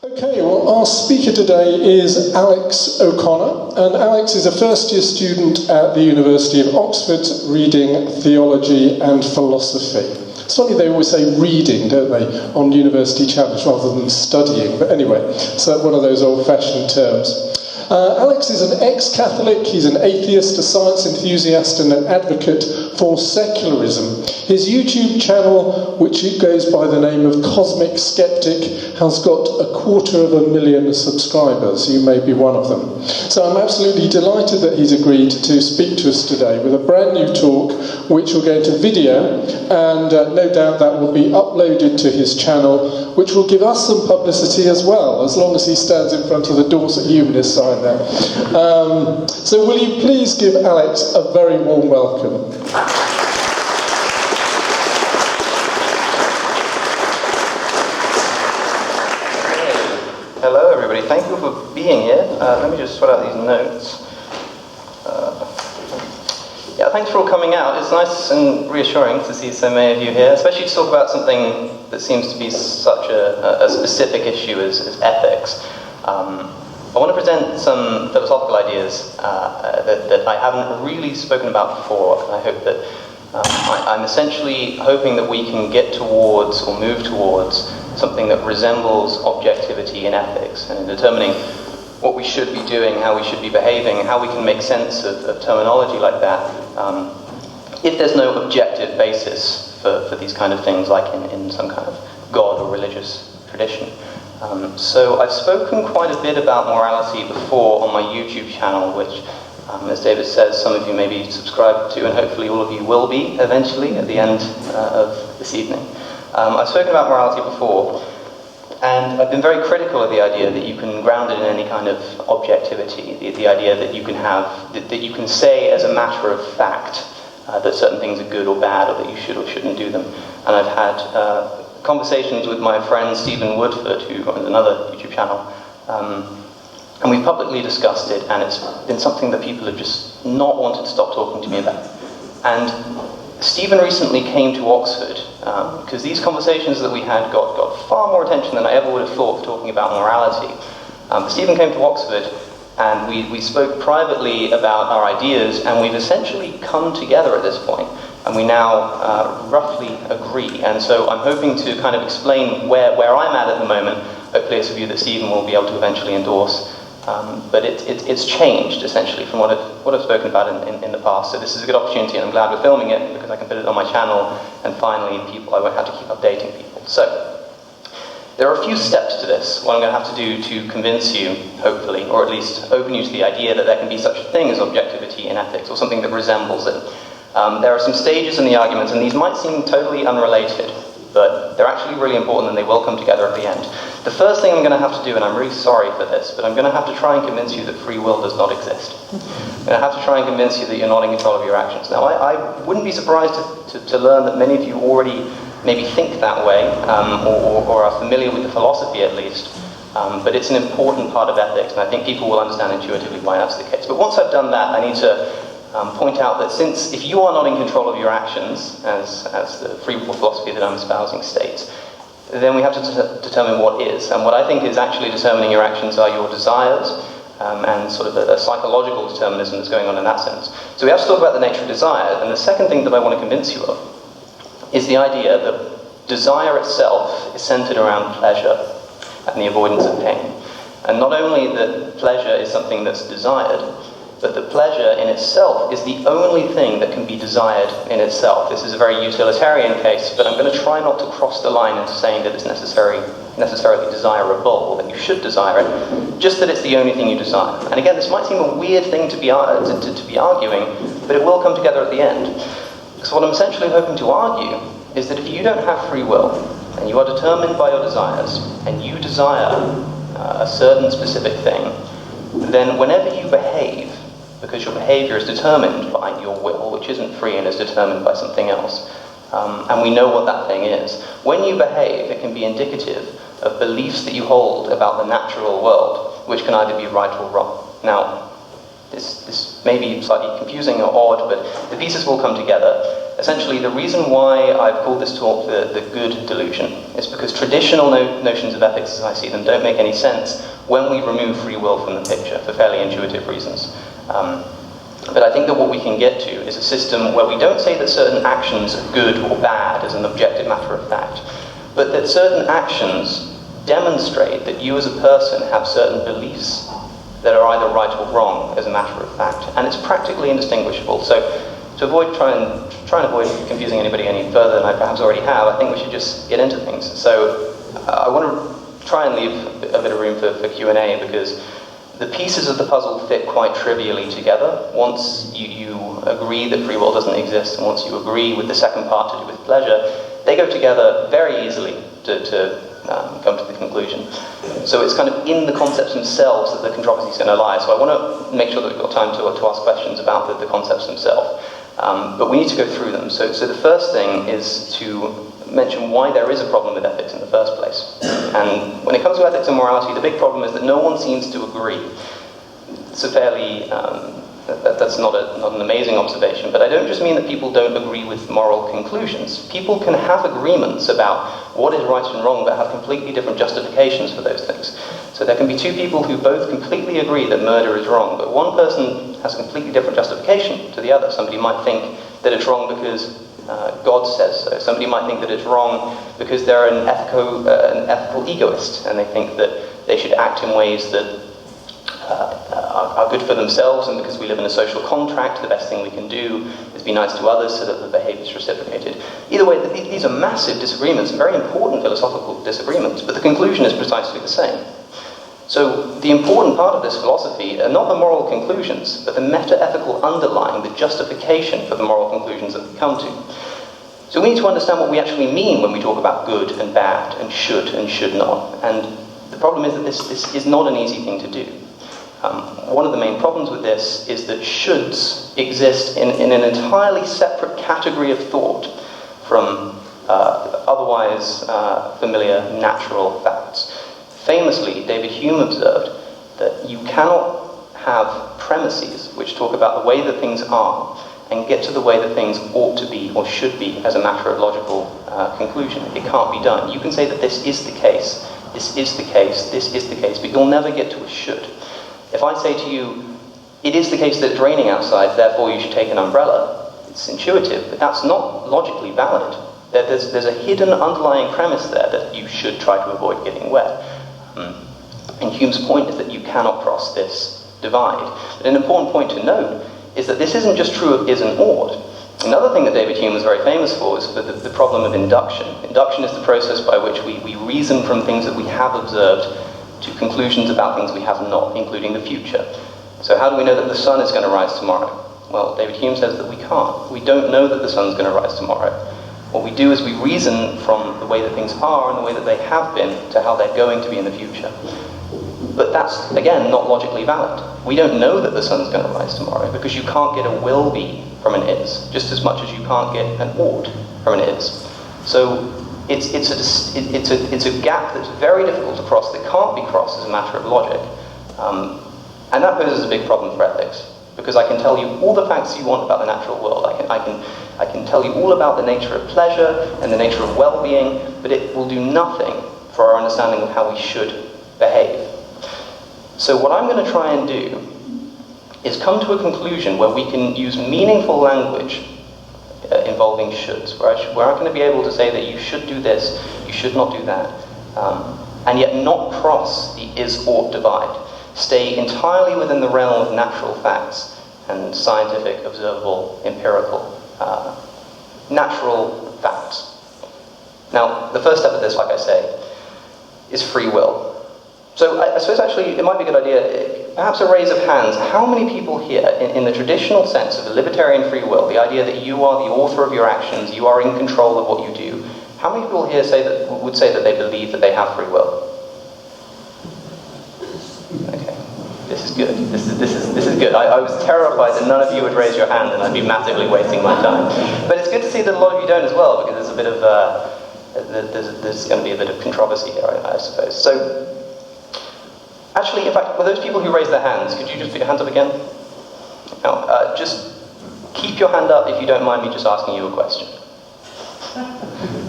Okay, well, our speaker today is Alex O'Connor, and Alex is a first-year student at the University of Oxford reading theology and philosophy. It's funny, they always say reading, don't they, on university challenge rather than studying, but anyway, so one of those old-fashioned terms. Alex is an ex-Catholic, he's an atheist, a science enthusiast and an advocate for secularism. His YouTube channel, which goes by the name of Cosmic Skeptic, has got 250,000 subscribers. You may be one of them. So I'm absolutely delighted that he's agreed to speak to us today with a brand new talk which will go into video, and no doubt that will be uploaded to his channel, which will give us some publicity as well, as long as he stands in front of the Dorset Humanist sign there. So will you please give Alex a very warm welcome. Hello everybody, thank you for being here. Let me just sort out these notes. Yeah, thanks for all coming out. It's nice and reassuring to see so many of you here, especially to talk about something that seems to be such a specific issue as ethics. I want to present some philosophical ideas that I haven't really spoken about before, and I hope that I'm essentially hoping that we can get towards or move towards something that resembles objectivity in ethics, and in determining what we should be doing, how we should be behaving, and how we can make sense of terminology like that, if there's no objective basis for these kind of things, like in some kind of God or religious tradition. So I've spoken quite a bit about morality before on my YouTube channel, which, as David says, some of you may be subscribed to, and hopefully all of you will be eventually at the end of this evening. I've spoken about morality before, and I've been very critical of the idea that you can ground it in any kind of objectivity, the idea that you can have, that you can say as a matter of fact that certain things are good or bad, or that you should or shouldn't do them. And I've had conversations with my friend Stephen Woodford, who runs another YouTube channel, and we've publicly discussed it, and it's been something that people have just not wanted to stop talking to me about. And Stephen recently came to Oxford, because these conversations that we had got far more attention than I ever would have thought for talking about morality. Stephen came to Oxford, and we spoke privately about our ideas, and we've essentially come together at this point, and we now roughly agree. And so I'm hoping to kind of explain where I'm at the moment. Hopefully it's a view that Stephen will be able to eventually endorse. But it's changed, essentially, from what I've spoken about in the past. So this is a good opportunity, and I'm glad we're filming it, because I can put it on my channel, and finally I won't have to keep updating people. So there are a few steps to this, what I'm going to have to do to convince you, hopefully, or at least open you to the idea that there can be such a thing as objectivity in ethics, or something that resembles it. There are some stages in the arguments, and these might seem totally unrelated, but they're actually really important, and they will come together at the end. The first thing I'm going to have to do, and I'm really sorry for this, but I'm going to have to try and convince you that free will does not exist. I'm going to have to try and convince you that you're not in control of your actions. Now, I wouldn't be surprised to learn that many of you already maybe think that way, or are familiar with the philosophy at least, but it's an important part of ethics, and I think people will understand intuitively why that's the case. But once I've done that, I need to point out that since if you are not in control of your actions, as the free will philosophy that I'm espousing states, then we have to determine what is. And what I think is actually determining your actions are your desires, and sort of a psychological determinism that's going on in that sense. So we have to talk about the nature of desire, and the second thing that I want to convince you of is the idea that desire itself is centered around pleasure and the avoidance of pain. And not only that pleasure is something that's desired, but that pleasure in itself is the only thing that can be desired in itself. This is a very utilitarian case, but I'm going to try not to cross the line into saying that it's necessarily desirable, or that you should desire it, just that it's the only thing you desire. And again, this might seem a weird thing to be arguing, but it will come together at the end. So what I'm essentially hoping to argue is that if you don't have free will, and you are determined by your desires, and you desire a certain specific thing, then whenever you behave, because your behavior is determined by your will, which isn't free and is determined by something else, and we know what that thing is, when you behave, it can be indicative of beliefs that you hold about the natural world, which can either be right or wrong. Now, this may be slightly confusing or odd, but the pieces will come together. essentially the reason why I've called this talk the good delusion is because traditional notions of ethics as I see them don't make any sense when we remove free will from the picture for fairly intuitive reasons. But I think that what we can get to is a system where we don't say that certain actions are good or bad as an objective matter of fact, but that certain actions demonstrate that you as a person have certain beliefs that are either right or wrong as a matter of fact, and it's practically indistinguishable. So to try and avoid confusing anybody any further than I perhaps already have, I think we should just get into things. So I want to try and leave a bit of room for Q&A, because the pieces of the puzzle fit quite trivially together. Once you agree that free will doesn't exist, and once you agree with the second part to do with pleasure, they go together very easily to come to the conclusion. So it's kind of in the concepts themselves that the controversy is going to lie. So I want to make sure that we've got time to ask questions about the concepts themselves. But we need to go through them. So the first thing is to mention why there is a problem with ethics in the first place. And when it comes to ethics and morality, the big problem is that no one seems to agree. It's a fairly, that's not an amazing observation, but I don't just mean that people don't agree with moral conclusions. People can have agreements about what is right and wrong, but have completely different justifications for those things. So there can be two people who both completely agree that murder is wrong, but one person has a completely different justification to the other. Somebody might think that it's wrong because God says so. Somebody might think that it's wrong because they're an ethical egoist, and they think that they should act in ways that are good for themselves, and because we live in a social contract, the best thing we can do is be nice to others so that the behavior is reciprocated. Either way, these are massive disagreements, very important philosophical disagreements, but the conclusion is precisely the same. So the important part of this philosophy are not the moral conclusions, but the meta-ethical underlying, the justification for the moral conclusions that we come to. So we need to understand what we actually mean when we talk about good and bad, and should not. And the problem is that this is not an easy thing to do. One of the main problems with this is that shoulds exist in an entirely separate category of thought from otherwise familiar natural facts. Famously, David Hume observed that you cannot have premises which talk about the way that things are and get to the way that things ought to be or should be as a matter of logical conclusion. It can't be done. You can say that this is the case, this is the case, this is the case, but you'll never get to a should. If I say to you, it is the case that it's raining outside, therefore you should take an umbrella, it's intuitive, but that's not logically valid. There's a hidden underlying premise there that you should try to avoid getting wet. And Hume's point is that you cannot cross this divide. But an important point to note is that this isn't just true of is and ought. Another thing that David Hume was very famous for is the problem of induction. Induction is the process by which we reason from things that we have observed to conclusions about things we have not, including the future. So how do we know that the sun is going to rise tomorrow? Well, David Hume says that we can't. We don't know that the sun's going to rise tomorrow. What we do is we reason from the way that things are and the way that they have been to how they're going to be in the future. But that's, again, not logically valid. We don't know that the sun's going to rise tomorrow because you can't get a will be from an is, just as much as you can't get an ought from an is. So it's a gap that's very difficult to cross, that can't be crossed as a matter of logic. And that poses a big problem for ethics, because I can tell you all the facts you want about the natural world. I can tell you all about the nature of pleasure and the nature of well-being, but it will do nothing for our understanding of how we should behave. So what I'm going to try and do is come to a conclusion where we can use meaningful language involving shoulds, where I'm going to be able to say that you should do this, you should not do that, and yet not cross the is-ought divide. Stay entirely within the realm of natural facts and scientific, observable, empirical, natural facts. Now, the first step of this, like I say, is free will. So I suppose actually it might be a good idea, perhaps a raise of hands. How many people here, in the traditional sense of the libertarian free will, the idea that you are the author of your actions, you are in control of what you do, how many people here would say that they believe that they have free will? Okay, this is good. This is good. I was terrified that none of you would raise your hand and I'd be massively wasting my time. But it's good to see that a lot of you don't as well, because there's a bit of there's going to be a bit of controversy here, I suppose. So. Actually, in fact, for those people who raised their hands, could you just put your hands up again? Now, just Keep your hand up if you don't mind me just asking you a question.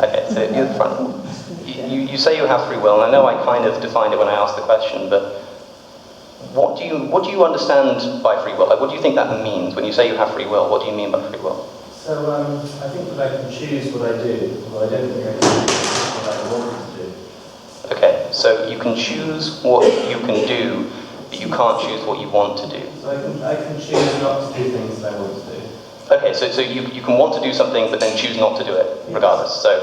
Okay, so you're at the front. You say you have free will, and I know I kind of defined it when I asked the question, but what do you understand by free will? Like, what do you think that means when you say you have free will? What do you mean by free will? So I think that I can choose what I do, but I don't think I can choose what I want to do. Okay, so you can choose what you can do, but you can't choose what you want to do. So I can choose not to do things that I want to do. Okay, so you can want to do something, but then choose not to do it, regardless. So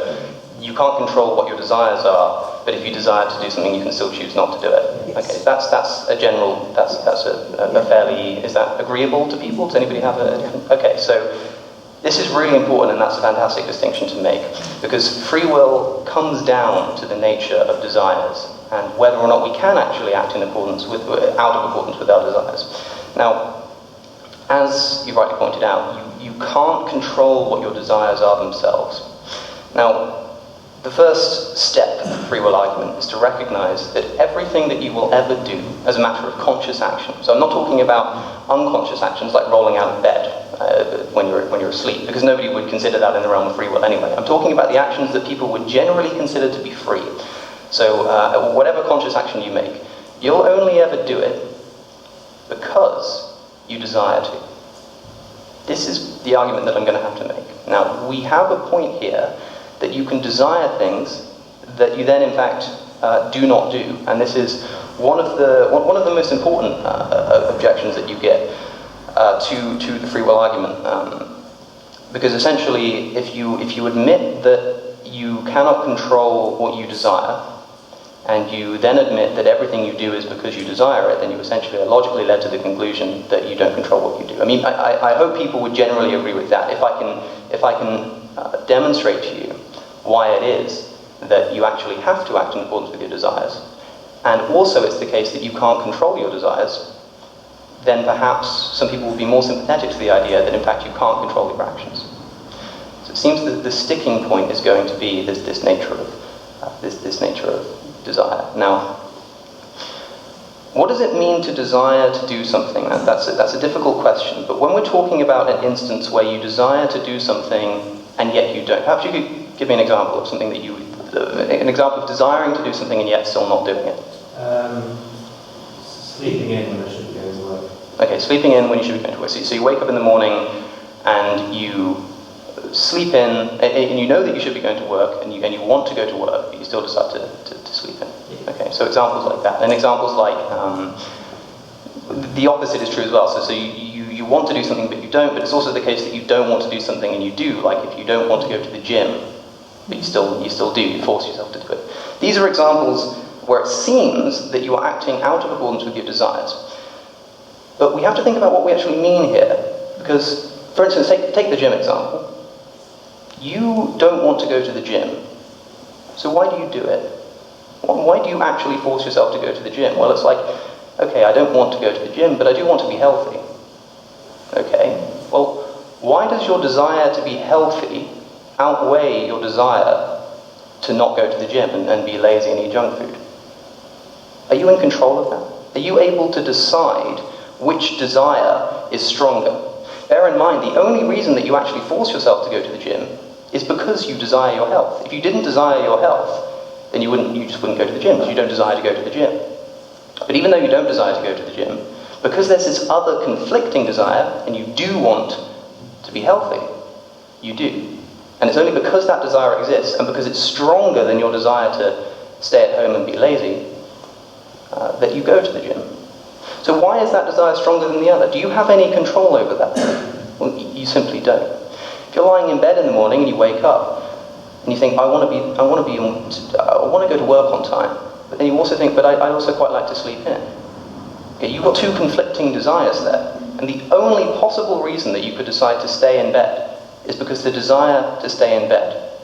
you can't control what your desires are, but if you desire to do something, you can still choose not to do it. Yes. Okay, that's a general, that's a fairly, is that agreeable to people? Does anybody have a different? Okay, so this is really important, and that's a fantastic distinction to make, because free will comes down to the nature of desires, and whether or not we can actually act in accordance with, out of accordance with our desires. Now, as you rightly pointed out, you can't control what your desires are themselves. Now, the first step of the free will argument is to recognize that everything that you will ever do as a matter of conscious action, so I'm not talking about unconscious actions like rolling out of bed when you're asleep, because nobody would consider that in the realm of free will anyway. I'm talking about the actions that people would generally consider to be free. So whatever conscious action you make, you'll only ever do it because you desire to. This is the argument that I'm going to have to make. Now, we have a point here that you can desire things that you then, in fact, do not do. And this is one of the most important objections that you get to the free will argument. Because essentially, if you admit that you cannot control what you desire, and you then admit that everything you do is because you desire it, then you essentially are logically led to the conclusion that you don't control what you do. I mean, I hope people would generally agree with that. If I can demonstrate to you why it is that you actually have to act in accordance with your desires, and also it's the case that you can't control your desires, then perhaps some people will be more sympathetic to the idea that in fact you can't control your actions. So it seems that the sticking point is going to be this nature of desire. Now, what does it mean to desire to do something? That's a difficult question, but when we're talking about an instance where you desire to do something and yet you don't, perhaps you could give me an example of something that an example of desiring to do something and yet still not doing it. Sleeping in when I should be going to work. Okay, sleeping in when you should be going to work. So you wake up in the morning and you sleep in, and you know that you should be going to work, and you want to go to work, but you still decide to sleep in. Okay, so examples like that. And examples like, the opposite is true as well. So you want to do something but you don't, but it's also the case that you don't want to do something and you do. Like if you don't want to go to the gym, but you still do, you force yourself to do it. These are examples where it seems that you are acting out of accordance with your desires. But we have to think about what we actually mean here, because, for instance, take the gym example. You don't want to go to the gym, so why do you do it? Why do you actually force yourself to go to the gym? Well, it's like, okay, I don't want to go to the gym, but I do want to be healthy. Okay, well, why does your desire to be healthy outweigh your desire to not go to the gym and be lazy and eat junk food? Are you in control of that? Are you able to decide which desire is stronger? Bear in mind, the only reason that you actually force yourself to go to the gym is because you desire your health. If you didn't desire your health, then you just wouldn't go to the gym, because you don't desire to go to the gym. But even though you don't desire to go to the gym, because there's this other conflicting desire, and you do want to be healthy, you do. And it's only because that desire exists, and because it's stronger than your desire to stay at home and be lazy, that you go to the gym. So why is that desire stronger than the other? Do you have any control over that? Well, you simply don't. If you're lying in bed in the morning and you wake up and you think, I want to go to work on time, but then you also think, but I also quite like to sleep in. Okay, you've got two conflicting desires there, and the only possible reason that you could decide to stay in bed is because the desire to stay in bed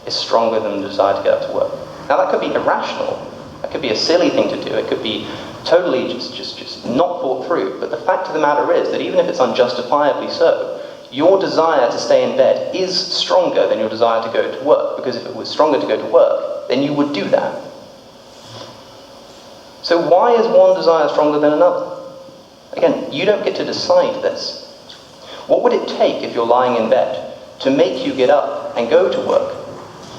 is stronger than the desire to get up to work. Now that could be irrational. That could be a silly thing to do. It could be totally just not thought through. But the fact of the matter is that even if it's unjustifiably so, your desire to stay in bed is stronger than your desire to go to work. Because if it was stronger to go to work, then you would do that. So why is one desire stronger than another? Again, you don't get to decide this. What would it take if you're lying in bed to make you get up and go to work?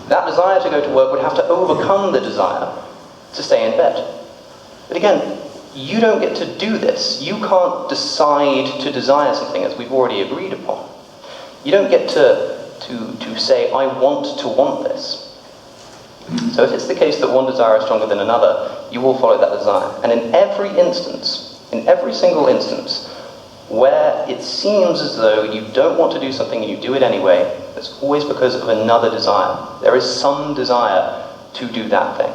That desire to go to work would have to overcome the desire to stay in bed. But again, you don't get to do this. You can't decide to desire something as we've already agreed upon. You don't get to say, I want to want this. So if it's the case that one desire is stronger than another, you will follow that desire. And in every instance, in every single instance, where it seems as though you don't want to do something and you do it anyway, it's always because of another desire. There is some desire to do that thing.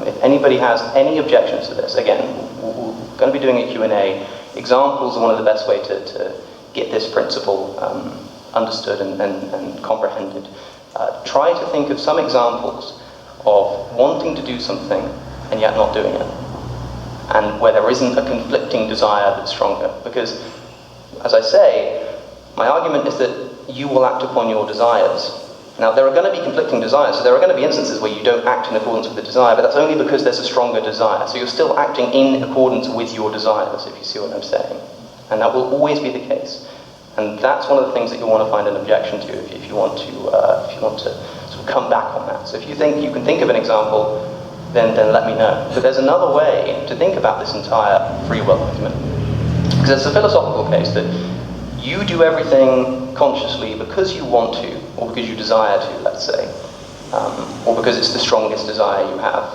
If anybody has any objections to this, again, we're going to be doing a Q&A. Examples are one of the best way to get this principle understood and comprehended. Try to think of some examples of wanting to do something and yet not doing it, and where there isn't a conflicting desire that's stronger. Because, as I say, my argument is that you will act upon your desires. Now, there are going to be conflicting desires, so there are going to be instances where you don't act in accordance with the desire, but that's only because there's a stronger desire. So you're still acting in accordance with your desires, if you see what I'm saying. And that will always be the case. And that's one of the things that you'll want to find an objection to if you want to sort of come back on that. So if you think you can think of an example, then let me know. But there's another way to think about this entire free will argument. Because it's a philosophical case that you do everything consciously because you want to, or because you desire to, let's say, or because it's the strongest desire you have.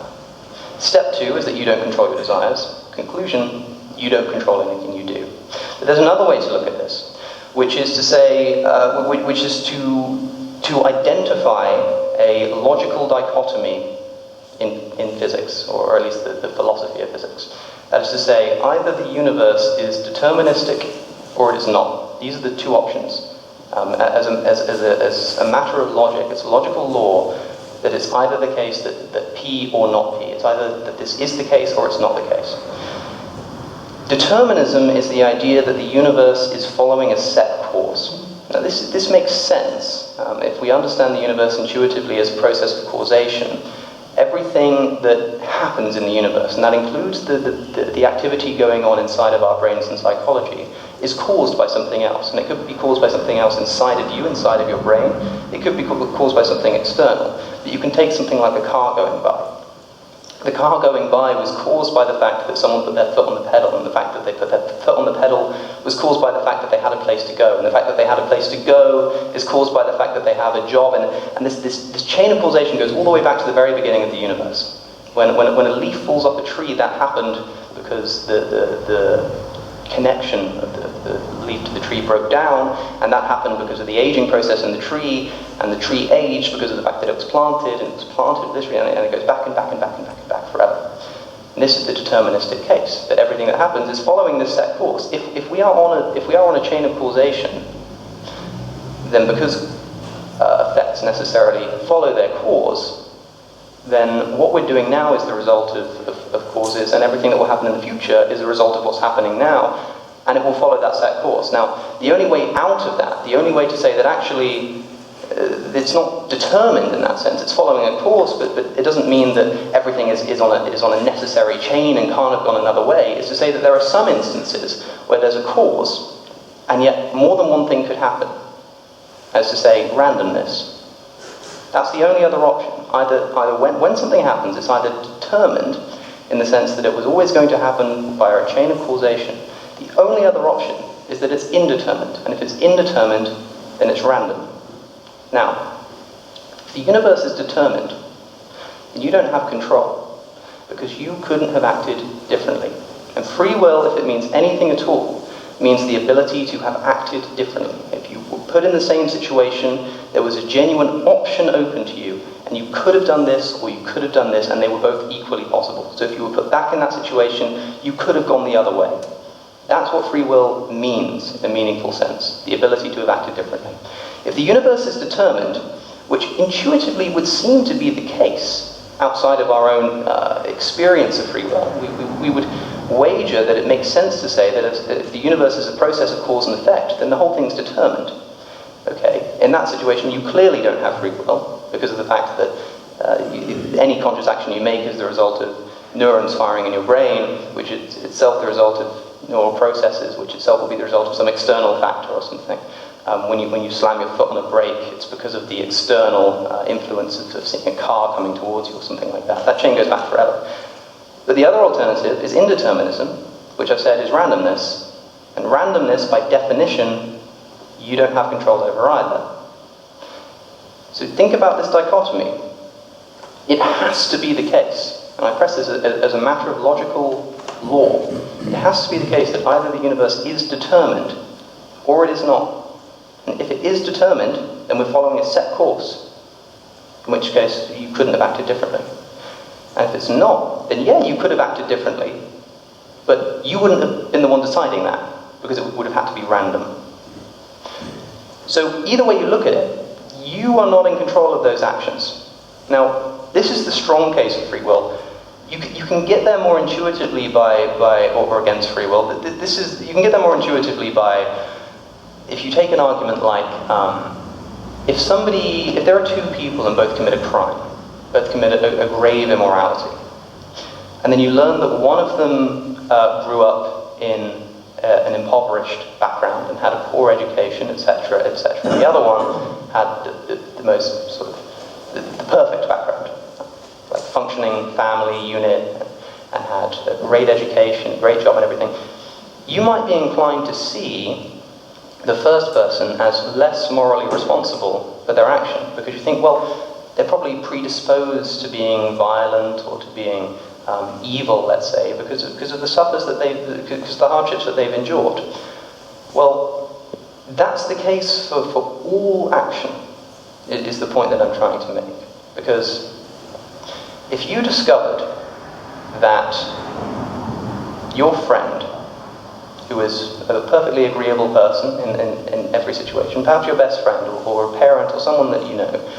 Step 2 is that you don't control your desires. Conclusion, you don't control anything you do. But there's another way to look at this, which is to say, which is to identify a logical dichotomy in physics, or at least the philosophy of physics. That is to say, either the universe is deterministic or it is not. These are the two options. As a matter of logic, it's a logical law that it's either the case that P or not P. It's either that this is the case or it's not the case. Determinism is the idea that the universe is following a set course. Now this makes sense. If we understand the universe intuitively as a process of causation, everything that happens in the universe, and that includes the activity going on inside of our brains and psychology, is caused by something else. And it could be caused by something else inside of you, inside of your brain. It could be caused by something external. But you can take something like a car going by. The car going by was caused by the fact that someone put their foot on the pedal, and the fact that they put their foot on the pedal was caused by the fact that they had a place to go, and the fact that they had a place to go is caused by the fact that they have a job, and this chain of causation goes all the way back to the very beginning of the universe. When a leaf falls off a tree, that happened because the connection of the leaf to the tree broke down, and that happened because of the aging process in the tree, and the tree aged because of the fact that it was planted, and it was planted with this tree, and it goes back and back and back and back and back forever. And this is the deterministic case, that everything that happens is following this set course. If we are on a chain of causation, then because effects necessarily follow their cause, then what we're doing now is the result of causes, and everything that will happen in the future is a result of what's happening now, and it will follow that set course. Now, the only way out of that, the only way to say that actually it's not determined in that sense, it's following a course, but it doesn't mean that everything is on a necessary chain and can't have gone another way, is to say that there are some instances where there's a cause, and yet more than one thing could happen. As to say, randomness. That's the only other option. Either when something happens, it's either determined in the sense that it was always going to happen via a chain of causation. The only other option is that it's indeterminate, and if it's indeterminate, then it's random. Now, if the universe is determined, then you don't have control, because you couldn't have acted differently. And free will, if it means anything at all, means the ability to have acted differently. If you were put in the same situation, there was a genuine option open to you, and you could have done this, or you could have done this, and they were both equally possible. So if you were put back in that situation, you could have gone the other way. That's what free will means in a meaningful sense, the ability to have acted differently. If the universe is determined, which intuitively would seem to be the case outside of our own experience of free will, we would wager that it makes sense to say that if the universe is a process of cause and effect, then the whole thing's determined. Okay, in that situation, you clearly don't have free will, because of the fact that any conscious action you make is the result of neurons firing in your brain, which is itself the result of neural processes, which itself will be the result of some external factor or something. When you slam your foot on a brake, it's because of the external influence of seeing a car coming towards you or something like that. That chain goes back forever. But the other alternative is indeterminism, which I've said is randomness. And randomness, by definition, you don't have control over either. So think about this dichotomy. It has to be the case, and I press this as a matter of logical law, it has to be the case that either the universe is determined or it is not. And if it is determined, then we're following a set course, in which case you couldn't have acted differently. And if it's not, then yeah, you could have acted differently, but you wouldn't have been the one deciding that, because it would have had to be random. So either way you look at it, you are not in control of those actions. Now, this is the strong case of free will. You can get there more intuitively or against free will. You can get there more intuitively by, if you take an argument like, if there are two people and both commit a crime, both commit a grave immorality, and then you learn that one of them grew up in an impoverished background and had a poor education, etc., etc. And the other one had the most sort of the perfect background, like functioning family unit, and had a great education, great job and everything. You might be inclined to see the first person as less morally responsible for their action, because you think, well, they're probably predisposed to being violent or to being evil, let's say, because of the hardships that they've endured. Well, that's the case for all action, is the point that I'm trying to make. Because if you discovered that your friend, who is a perfectly agreeable person in every situation, perhaps your best friend or a parent or someone that you know,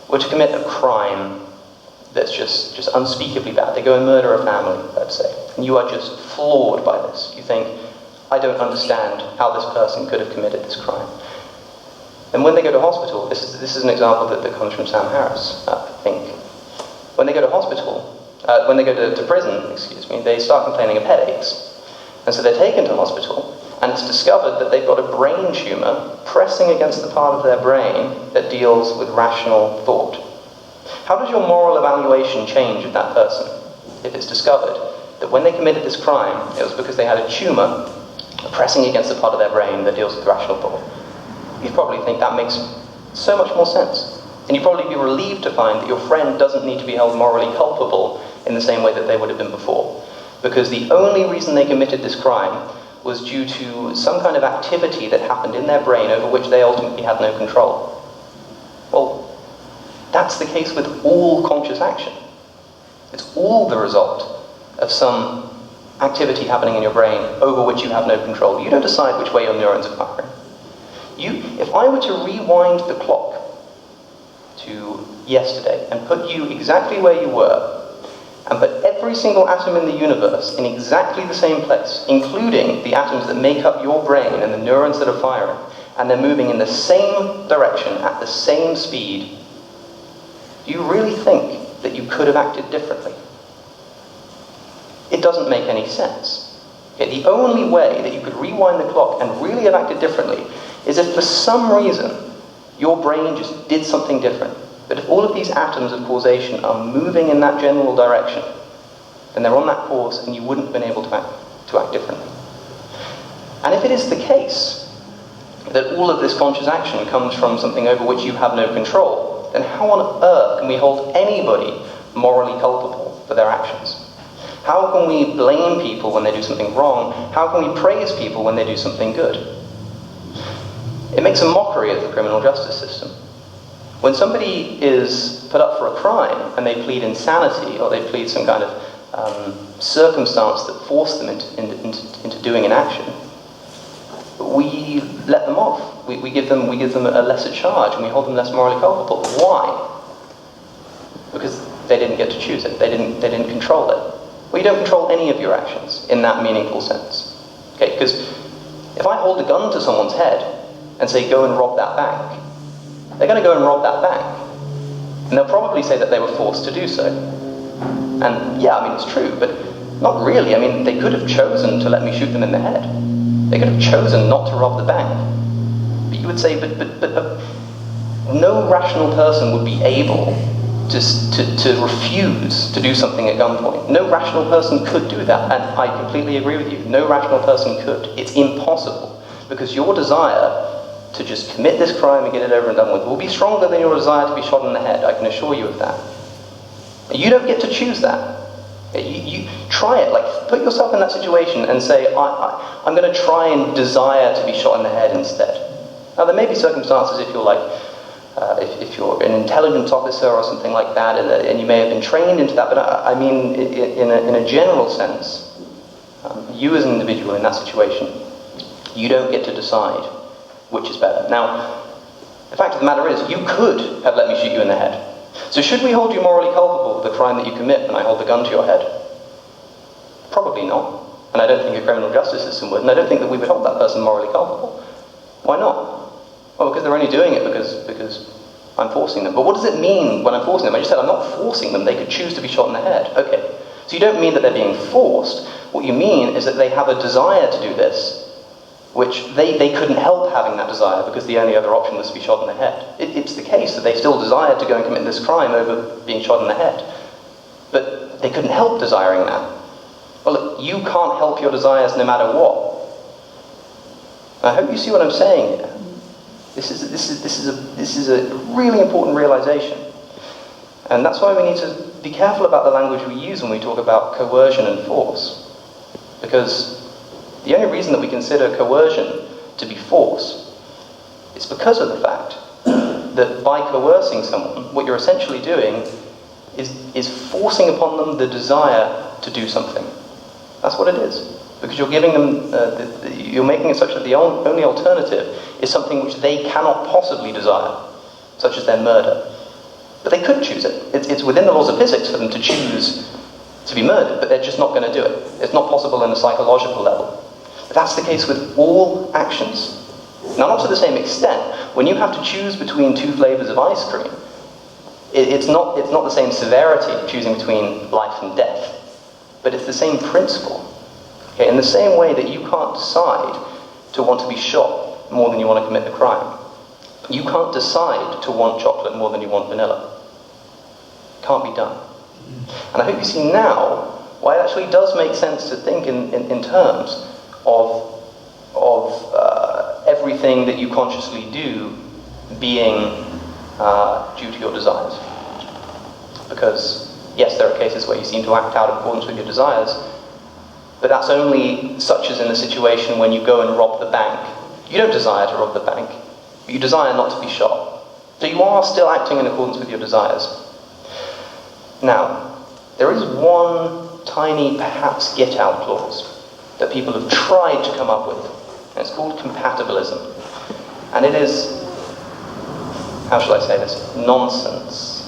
were to commit a crime that's just unspeakably bad. They go and murder a family, let's say, and you are just floored by this. You think, I don't understand how this person could have committed this crime. And when they go to hospital, this is an example that comes from Sam Harris, I think. When they go to hospital, when they go to prison, they start complaining of headaches. And so they're taken to hospital, and it's discovered that they've got a brain tumor pressing against the part of their brain that deals with rational thought. How does your moral evaluation change of that person if it's discovered that when they committed this crime, it was because they had a tumor pressing against the part of their brain that deals with rational thought? You'd probably think that makes so much more sense. And you'd probably be relieved to find that your friend doesn't need to be held morally culpable in the same way that they would have been before. Because the only reason they committed this crime was due to some kind of activity that happened in their brain over which they ultimately had no control. Well, that's the case with all conscious action. It's all the result of some activity happening in your brain over which you have no control. You don't decide which way your neurons are firing. If I were to rewind the clock to yesterday and put you exactly where you were, and put every single atom in the universe in exactly the same place, including the atoms that make up your brain and the neurons that are firing, and they're moving in the same direction at the same speed, do you really think that you could have acted differently? It doesn't make any sense. Okay, the only way that you could rewind the clock and really have acted differently is if for some reason your brain just did something different. But if all of these atoms of causation are moving in that general direction, then they're on that course and you wouldn't have been able to act differently. And if it is the case that all of this conscious action comes from something over which you have no control, then how on earth can we hold anybody morally culpable for their actions? How can we blame people when they do something wrong? How can we praise people when they do something good? It makes a mockery of the criminal justice system. When somebody is put up for a crime and they plead insanity or they plead some kind of circumstance that forced them into doing an action, we let them off. We give them a lesser charge and we hold them less morally culpable. Why? Because they didn't get to choose it. They didn't control it. Well, you don't control any of your actions in that meaningful sense. Okay, because if I hold a gun to someone's head and say, go and rob that bank, they're going to go and rob that bank. And they'll probably say that they were forced to do so. And yeah, I mean, it's true, but Not really. I mean, they could have chosen to let me shoot them in the head. They could have chosen not to rob the bank. But you would say, but no rational person would be able to refuse to do something at gunpoint. No rational person could do that, and I completely agree with you. No rational person could. It's impossible, because your desire to just commit this crime and get it over and done with will be stronger than your desire to be shot in the head. I can assure you of that. You don't get to choose that. You try it. Like, put yourself in that situation and say, I'm going to try and desire to be shot in the head instead. Now, there may be circumstances if you're like, if you're an intelligence officer or something like that, and you may have been trained into that, but I mean, in a general sense, you as an individual in that situation, you don't get to decide which is better. Now, the fact of the matter is, you could have let me shoot you in the head. So should we hold you morally culpable for the crime that you commit when I hold the gun to your head? Probably not. And I don't think a criminal justice system would, and I don't think that we would hold that person morally culpable. Why not? Well, because they're only doing it because I'm forcing them. But what does it mean when I'm forcing them? I just said I'm not forcing them. They could choose to be shot in the head. Okay. So you don't mean that they're being forced. What you mean is that they have a desire to do this, which they couldn't help having that desire because the only other option was to be shot in the head. It's the case that they still desired to go and commit this crime over being shot in the head. But they couldn't help desiring that. Well, look, you can't help your desires no matter what. I hope you see what I'm saying here. This is a really important realization. And that's why we need to be careful about the language we use when we talk about coercion and force. Because the only reason that we consider coercion to be force is because of the fact that by coercing someone, what you're essentially doing is forcing upon them the desire to do something. That's what it is. Because you're giving them, you're making it such that the only alternative is something which they cannot possibly desire, such as their murder. But they could choose it. It's within the laws of physics for them to choose to be murdered, but they're just not going to do it. It's not possible on a psychological level. But that's the case with all actions. Now, not to the same extent. When you have to choose between two flavors of ice cream, it's not the same severity of choosing between life and death, but it's the same principle. Okay, in the same way that you can't decide to want to be shot more than you want to commit the crime. You can't decide to want chocolate more than you want vanilla. It can't be done. And I hope you see now why it actually does make sense to think in terms of everything that you consciously do being due to your desires. Because, yes, there are cases where you seem to act out in accordance with your desires, but that's only such as in the situation when you go and rob the bank. You don't desire to rob the bank, but you desire not to be shot. So you are still acting in accordance with your desires. Now, there is one tiny, perhaps get-out clause that people have tried to come up with, and it's called compatibilism. And it is, how shall I say this, nonsense.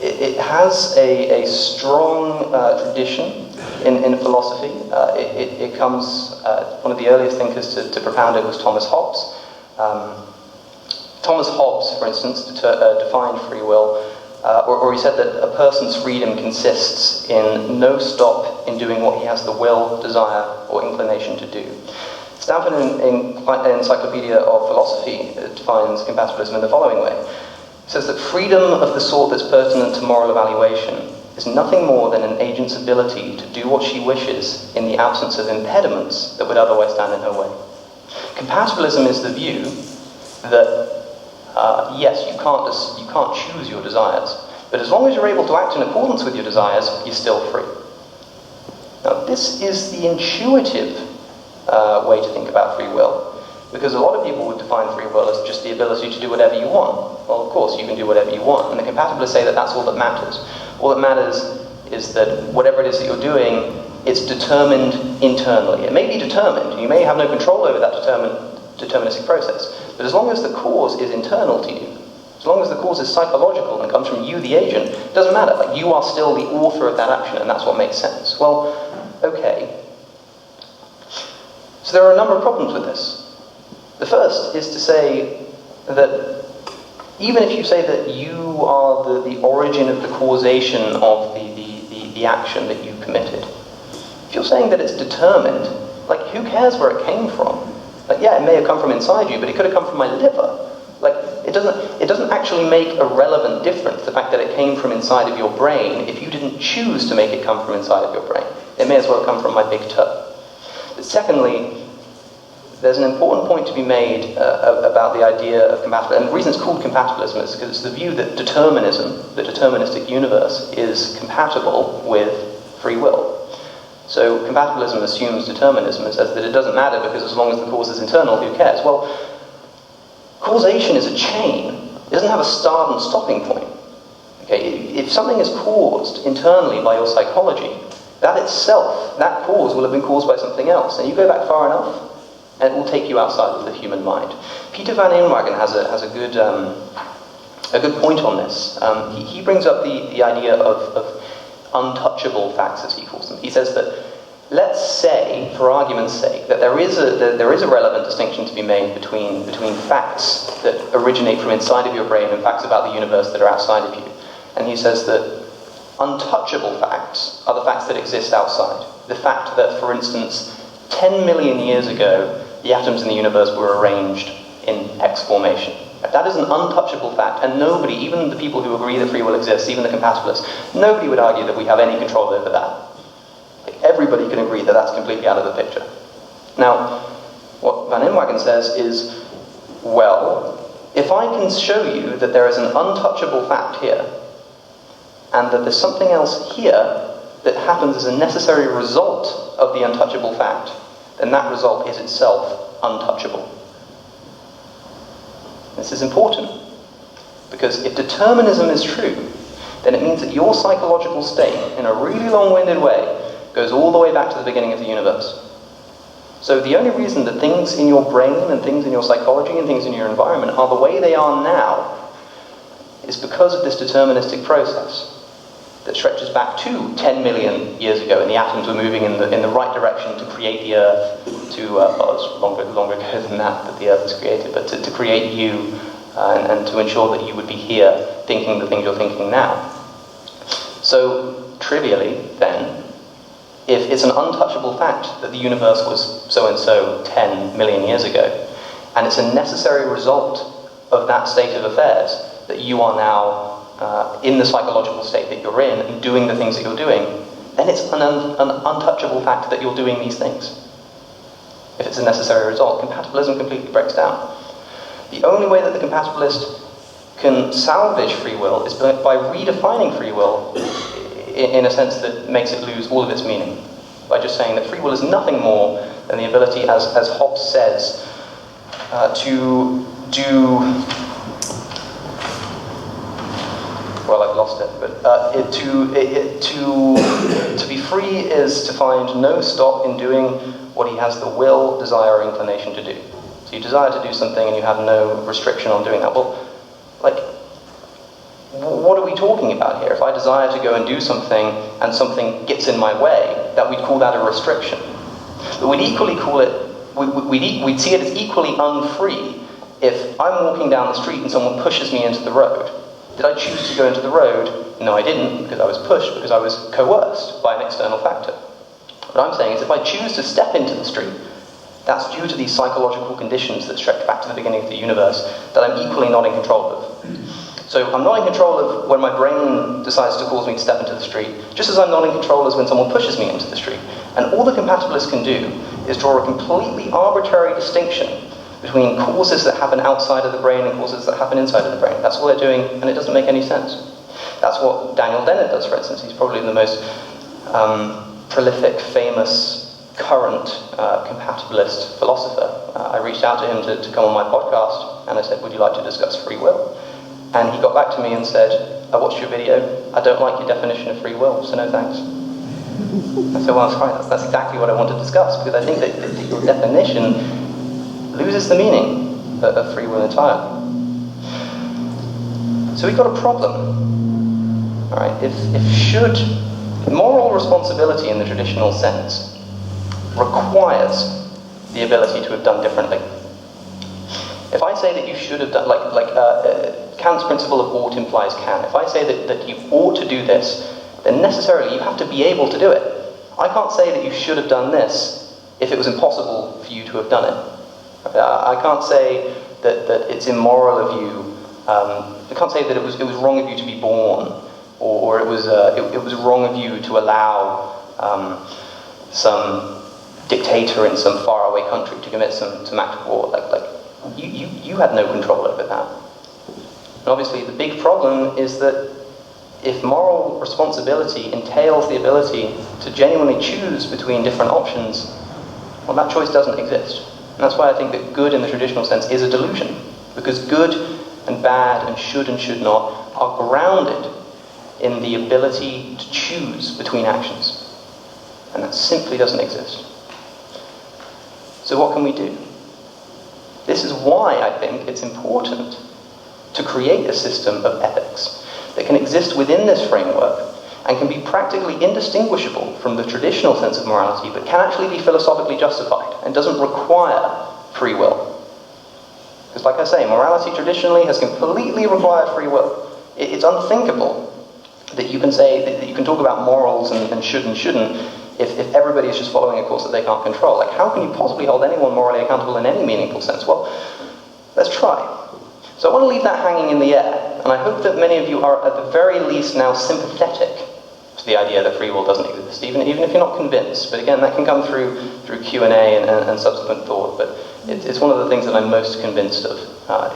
It has a strong tradition in philosophy. It comes, one of the earliest thinkers to propound it was Thomas Hobbes. Thomas Hobbes, for instance, defined free will, or he said that a person's freedom consists in no stop in doing what he has the will, desire, or inclination to do. Stanford Encyclopedia of Philosophy defines compatibilism in the following way. It says that freedom of the sort that's pertinent to moral evaluation is nothing more than an agent's ability to do what she wishes in the absence of impediments that would otherwise stand in her way. Compatibilism is the view that, yes, you can't choose your desires, but as long as you're able to act in accordance with your desires, you're still free. Now, this is the intuitive way to think about free will. Because a lot of people would define free will as just the ability to do whatever you want. Well, of course, you can do whatever you want. And the compatibilists say that that's all that matters. All that matters is that whatever it is that you're doing, it's determined internally. It may be determined. You may have no control over that deterministic process. But as long as the cause is internal to you, as long as the cause is psychological and comes from you, the agent, it doesn't matter. Like, you are still the author of that action, and that's what makes sense. Well, okay. So there are a number of problems with this. The first is to say that even if you say that you are the origin of the causation of the the action that you committed. If you're saying that it's determined, like, who cares where it came from? Like, yeah, it may have come from inside you, but it could have come from my liver. Like, it doesn't actually make a relevant difference, the fact that it came from inside of your brain, if you didn't choose to make it come from inside of your brain. It may as well come from my big toe. But secondly, there's an important point to be made about the idea of compatibilism. And the reason it's called compatibilism is because it's the view that determinism, the deterministic universe, is compatible with free will. So compatibilism assumes determinism and says that it doesn't matter because as long as the cause is internal, who cares? Well, causation is a chain. It doesn't have a start and stopping point. Okay? If something is caused internally by your psychology, that itself, that cause will have been caused by something else. And you go back far enough, and it will take you outside of the human mind. Peter van Inwagen has a good point on this. He brings up the idea of untouchable facts, as he calls them. He says that, let's say, for argument's sake, that there is a relevant distinction to be made between facts that originate from inside of your brain and facts about the universe that are outside of you. And he says that untouchable facts are the facts that exist outside. The fact that, for instance, 10 million years ago, the atoms in the universe were arranged in X formation. That is an untouchable fact, and nobody, even the people who agree that free will exists, even the compatibilists, nobody would argue that we have any control over that. Like, everybody can agree that that's completely out of the picture. Now, what Van Inwagen says is, well, if I can show you that there is an untouchable fact here, and that there's something else here that happens as a necessary result of the untouchable fact, then that result is itself untouchable. This is important, because if determinism is true, then it means that your psychological state, in a really long-winded way, goes all the way back to the beginning of the universe. So the only reason that things in your brain and things in your psychology and things in your environment are the way they are now is because of this deterministic process that stretches back to 10 million years ago, and the atoms were moving in the right direction to create the Earth, well, it's longer ago than that the Earth was created, but to create you and to ensure that you would be here thinking the things you're thinking now. So, trivially, then, if it's an untouchable fact that the universe was so-and-so 10 million years ago, and it's a necessary result of that state of affairs that you are now in the psychological state that you're in and doing the things that you're doing, then it's an untouchable fact that you're doing these things. If it's a necessary result, compatibilism completely breaks down. The only way that the compatibilist can salvage free will is by redefining free will in a sense that makes it lose all of its meaning. By just saying that free will is nothing more than the ability, as Hobbes says, to do... Well, I've lost it, but to be free is to find no stop in doing what he has the will, desire, or inclination to do. So you desire to do something and you have no restriction on doing that. Well, like, what are we talking about here? If I desire to go and do something and something gets in my way, that we'd call that a restriction. But we'd equally call it, we'd see it as equally unfree if I'm walking down the street and someone pushes me into the road. Did I choose to go into the road? No, I didn't, because I was pushed, because I was coerced by an external factor. What I'm saying is if I choose to step into the street, that's due to these psychological conditions that stretch back to the beginning of the universe that I'm equally not in control of. So I'm not in control of when my brain decides to cause me to step into the street, just as I'm not in control as when someone pushes me into the street. And all the compatibilists can do is draw a completely arbitrary distinction between causes that happen outside of the brain and causes that happen inside of the brain. That's all they're doing, and it doesn't make any sense. That's what Daniel Dennett does, for instance. He's probably the most prolific, famous, current compatibilist philosopher. I reached out to him to come on my podcast, and I said, would you like to discuss free will? And he got back to me and said, I watched your video, I don't like your definition of free will, so no thanks. I said, well, that's fine, that's exactly what I want to discuss, because I think that your definition loses the meaning of free will entirely. So we've got a problem. All right, if moral responsibility in the traditional sense requires the ability to have done differently. If I say that you should have done, Kant's principle of ought implies can. If I say that you ought to do this, then necessarily you have to be able to do it. I can't say that you should have done this if it was impossible for you to have done it. I can't say that it's immoral of you. I can't say that it was wrong of you to be born, or it was wrong of you to allow some dictator in some faraway country to commit some act of war. You had no control over that. And obviously, the big problem is that if moral responsibility entails the ability to genuinely choose between different options, well, that choice doesn't exist. And that's why I think that good in the traditional sense is a delusion. Because good and bad and should not are grounded in the ability to choose between actions. And that simply doesn't exist. So what can we do? This is why I think it's important to create a system of ethics that can exist within this framework and can be practically indistinguishable from the traditional sense of morality, but can actually be philosophically justified and doesn't require free will. Because like I say, morality traditionally has completely required free will. It's unthinkable that you can say, that you can talk about morals and shouldn't if everybody is just following a course that they can't control. Like, how can you possibly hold anyone morally accountable in any meaningful sense? Well, let's try. So I want to leave that hanging in the air, and I hope that many of you are at the very least now sympathetic to the idea that free will doesn't exist, even if you're not convinced. But again, that can come through Q&A and subsequent thought, but it's one of the things that I'm most convinced of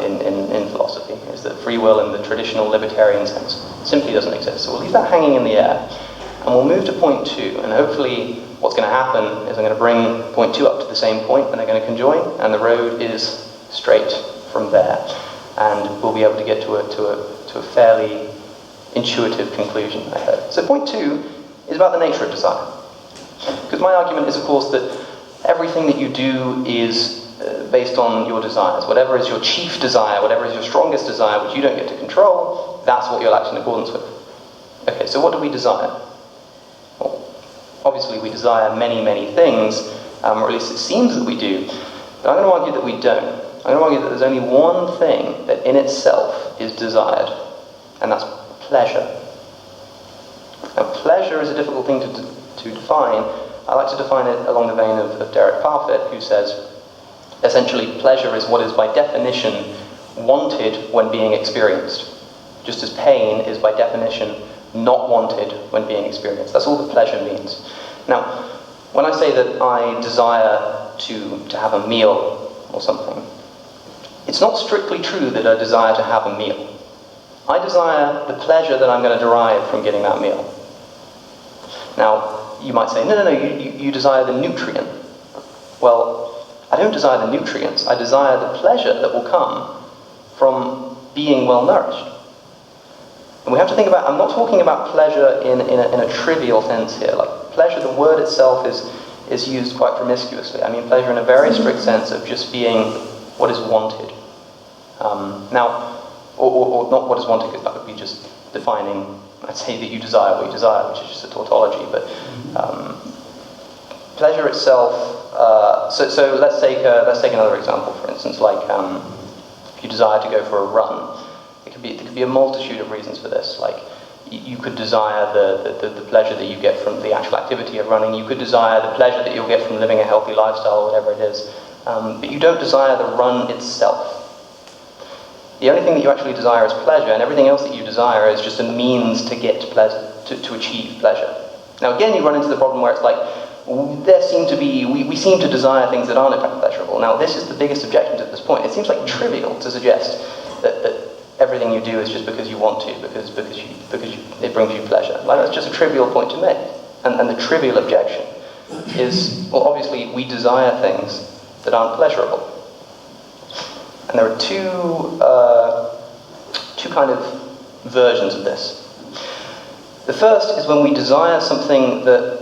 in philosophy, is that free will in the traditional libertarian sense simply doesn't exist. So we'll leave that hanging in the air, and we'll move to point 2, and hopefully what's going to happen is I'm going to bring point 2 up to the same point, and they're going to conjoin, and the road is straight from there. And we'll be able to get to a fairly intuitive conclusion, I hope. So point 2 is about the nature of desire. Because my argument is, of course, that everything that you do is based on your desires. Whatever is your chief desire, whatever is your strongest desire, which you don't get to control, that's what you'll act in accordance with. Okay, so what do we desire? Well, obviously we desire many, many things, or at least it seems that we do, but I'm going to argue that we don't. I'm going to argue that there's only one thing that in itself is desired, and that's pleasure. Now, pleasure is a difficult thing to define. I like to define it along the vein of Derek Parfit, who says, essentially, pleasure is what is by definition wanted when being experienced, just as pain is by definition not wanted when being experienced. That's all that pleasure means. Now, when I say that I desire to have a meal or something, it's not strictly true that I desire to have a meal. I desire the pleasure that I'm going to derive from getting that meal. Now, you might say, no, you desire the nutrient. Well, I don't desire the nutrients. I desire the pleasure that will come from being well nourished. And we have to think about, I'm not talking about pleasure in a trivial sense here. Like, pleasure, the word itself is used quite promiscuously. I mean pleasure in a very strict sense of just being what is wanted. Now, or not what is wanted, because that would be just defining, I'd say that you desire what you desire, which is just a tautology, but pleasure itself, so let's take another example, for instance, like if you desire to go for a run, there could be a multitude of reasons for this. Like, you could desire the pleasure that you get from the actual activity of running, you could desire the pleasure that you'll get from living a healthy lifestyle, or whatever it is, but you don't desire the run itself. The only thing that you actually desire is pleasure, and everything else that you desire is just a means to get pleasure, to achieve pleasure. Now again, you run into the problem where it's like, we seem to desire things that aren't in fact pleasurable. Now this is the biggest objection to this point. It seems like trivial to suggest that everything you do is just because you want to, because it brings you pleasure. Like, that's just a trivial point to make. And the trivial objection is, well, obviously we desire things that aren't pleasurable. And there are two kind of versions of this. The first is when we desire something that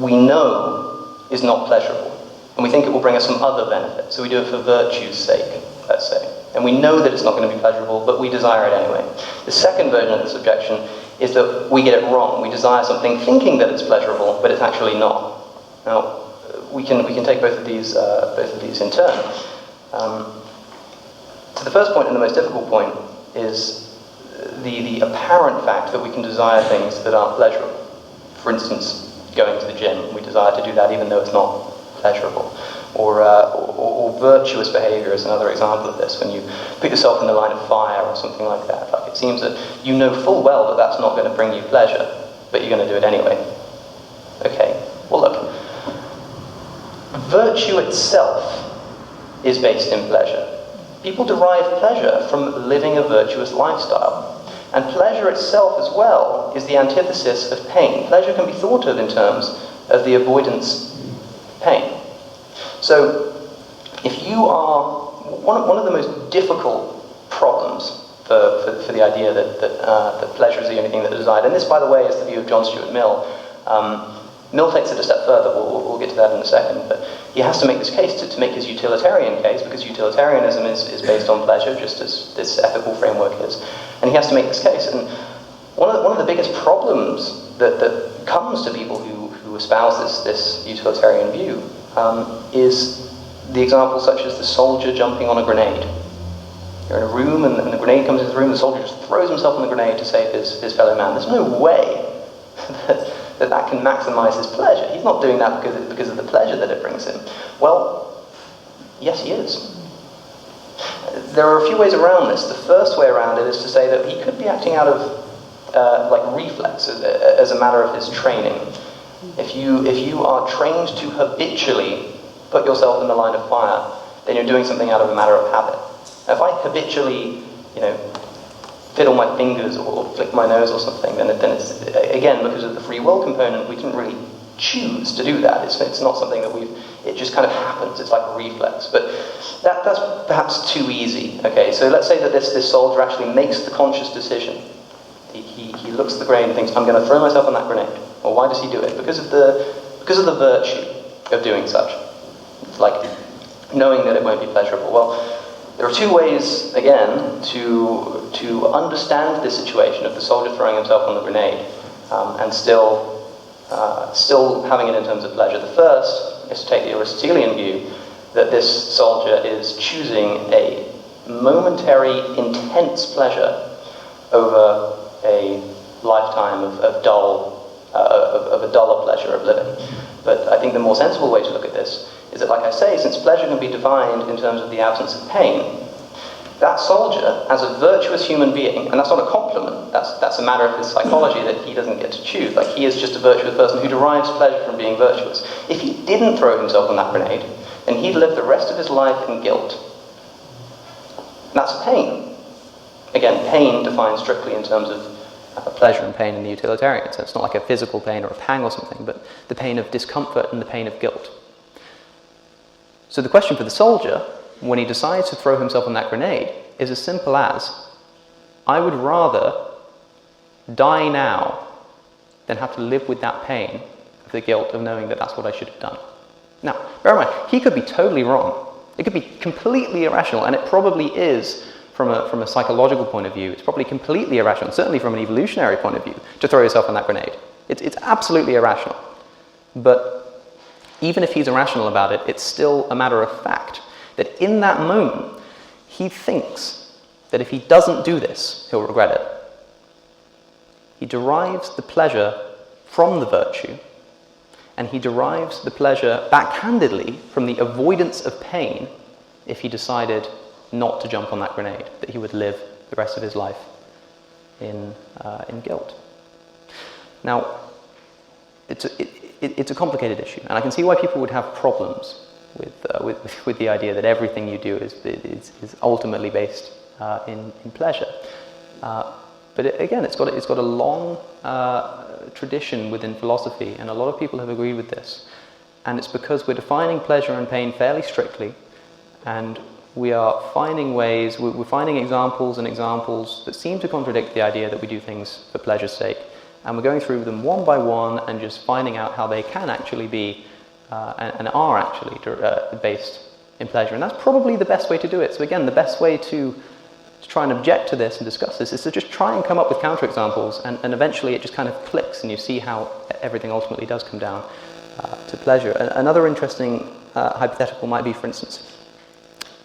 we know is not pleasurable, and we think it will bring us some other benefit, so we do it for virtue's sake, let's say. And we know that it's not going to be pleasurable, but we desire it anyway. The second version of this objection is that we get it wrong. We desire something thinking that it's pleasurable, but it's actually not. Now, we can take both of these in turn. So the first point and the most difficult point is the apparent fact that we can desire things that aren't pleasurable. For instance, going to the gym, we desire to do that even though it's not pleasurable. Or virtuous behavior is another example of this, when you put yourself in the line of fire or something like that. Like, it seems that you know full well that that's not going to bring you pleasure, but you're going to do it anyway. Okay, well look, virtue itself is based in pleasure. People derive pleasure from living a virtuous lifestyle. And pleasure itself as well is the antithesis of pain. Pleasure can be thought of in terms of the avoidance of pain. So, if you are, one of the most difficult problems for the idea that pleasure is the only thing that is desired, and this, by the way, is the view of John Stuart Mill. Mill takes it a step further, we'll get to that in a second, but he has to make this case to make his utilitarian case, because utilitarianism is based on pleasure, just as this ethical framework is. And he has to make this case. And one of the biggest problems that comes to people who espouse this utilitarian view is the example such as the soldier jumping on a grenade. You're in a room and the grenade comes into the room, the soldier just throws himself on the grenade to save his fellow man. There's no way that can maximize his pleasure. He's not doing that because of the pleasure that it brings him. Well, yes, he is. There are a few ways around this. The first way around it is to say that he could be acting out of like reflex as a matter of his training. If you are trained to habitually put yourself in the line of fire, then you're doing something out of a matter of habit. If I habitually, fiddle my fingers or flick my nose or something, then it's, again, because of the free will component, we didn't really choose to do that. It's not something that it just kind of happens. It's like a reflex. But that's perhaps too easy. Okay, so let's say that this soldier actually makes the conscious decision. He looks at the grenade and thinks, I'm going to throw myself on that grenade. Well, why does he do it? Because of the virtue of doing such. It's like knowing that it won't be pleasurable. Well, there are two ways, again, to understand this situation of the soldier throwing himself on the grenade and still having it in terms of pleasure. The first is to take the Aristotelian view that this soldier is choosing a momentary, intense pleasure over a lifetime of a duller pleasure of living. But I think the more sensible way to look at this is that, like I say, since pleasure can be defined in terms of the absence of pain, that soldier, as a virtuous human being, and that's not a compliment, that's a matter of his psychology that he doesn't get to choose. Like, he is just a virtuous person who derives pleasure from being virtuous. If he didn't throw himself on that grenade, then he'd live the rest of his life in guilt. And that's pain. Again, pain defined strictly in terms of pleasure and pain in the utilitarian sense. It's not like a physical pain or a pang or something, but the pain of discomfort and the pain of guilt. So the question for the soldier, when he decides to throw himself on that grenade, is as simple as, I would rather die now than have to live with that pain of the guilt of knowing that that's what I should have done. Now, bear in mind, he could be totally wrong. It could be completely irrational, and it probably is from a psychological point of view. It's probably completely irrational, certainly from an evolutionary point of view, to throw yourself on that grenade. It's absolutely irrational. But even if he's irrational about it, it's still a matter of fact that in that moment, he thinks that if he doesn't do this, he'll regret it. He derives the pleasure from the virtue, and he derives the pleasure backhandedly from the avoidance of pain if he decided not to jump on that grenade, that he would live the rest of his life in guilt. Now, it's a complicated issue, and I can see why people would have problems with the idea that everything you do is ultimately based in pleasure. But again, it's got a long tradition within philosophy, and a lot of people have agreed with this. And it's because we're defining pleasure and pain fairly strictly, and we are finding ways, we're finding examples that seem to contradict the idea that we do things for pleasure's sake. And we're going through them one by one and just finding out how they can actually be and are actually based in pleasure. And that's probably the best way to do it. So again, the best way to try and object to this and discuss this is to just try and come up with counterexamples, and eventually it just kind of clicks and you see how everything ultimately does come down to pleasure. Another interesting hypothetical might be, for instance,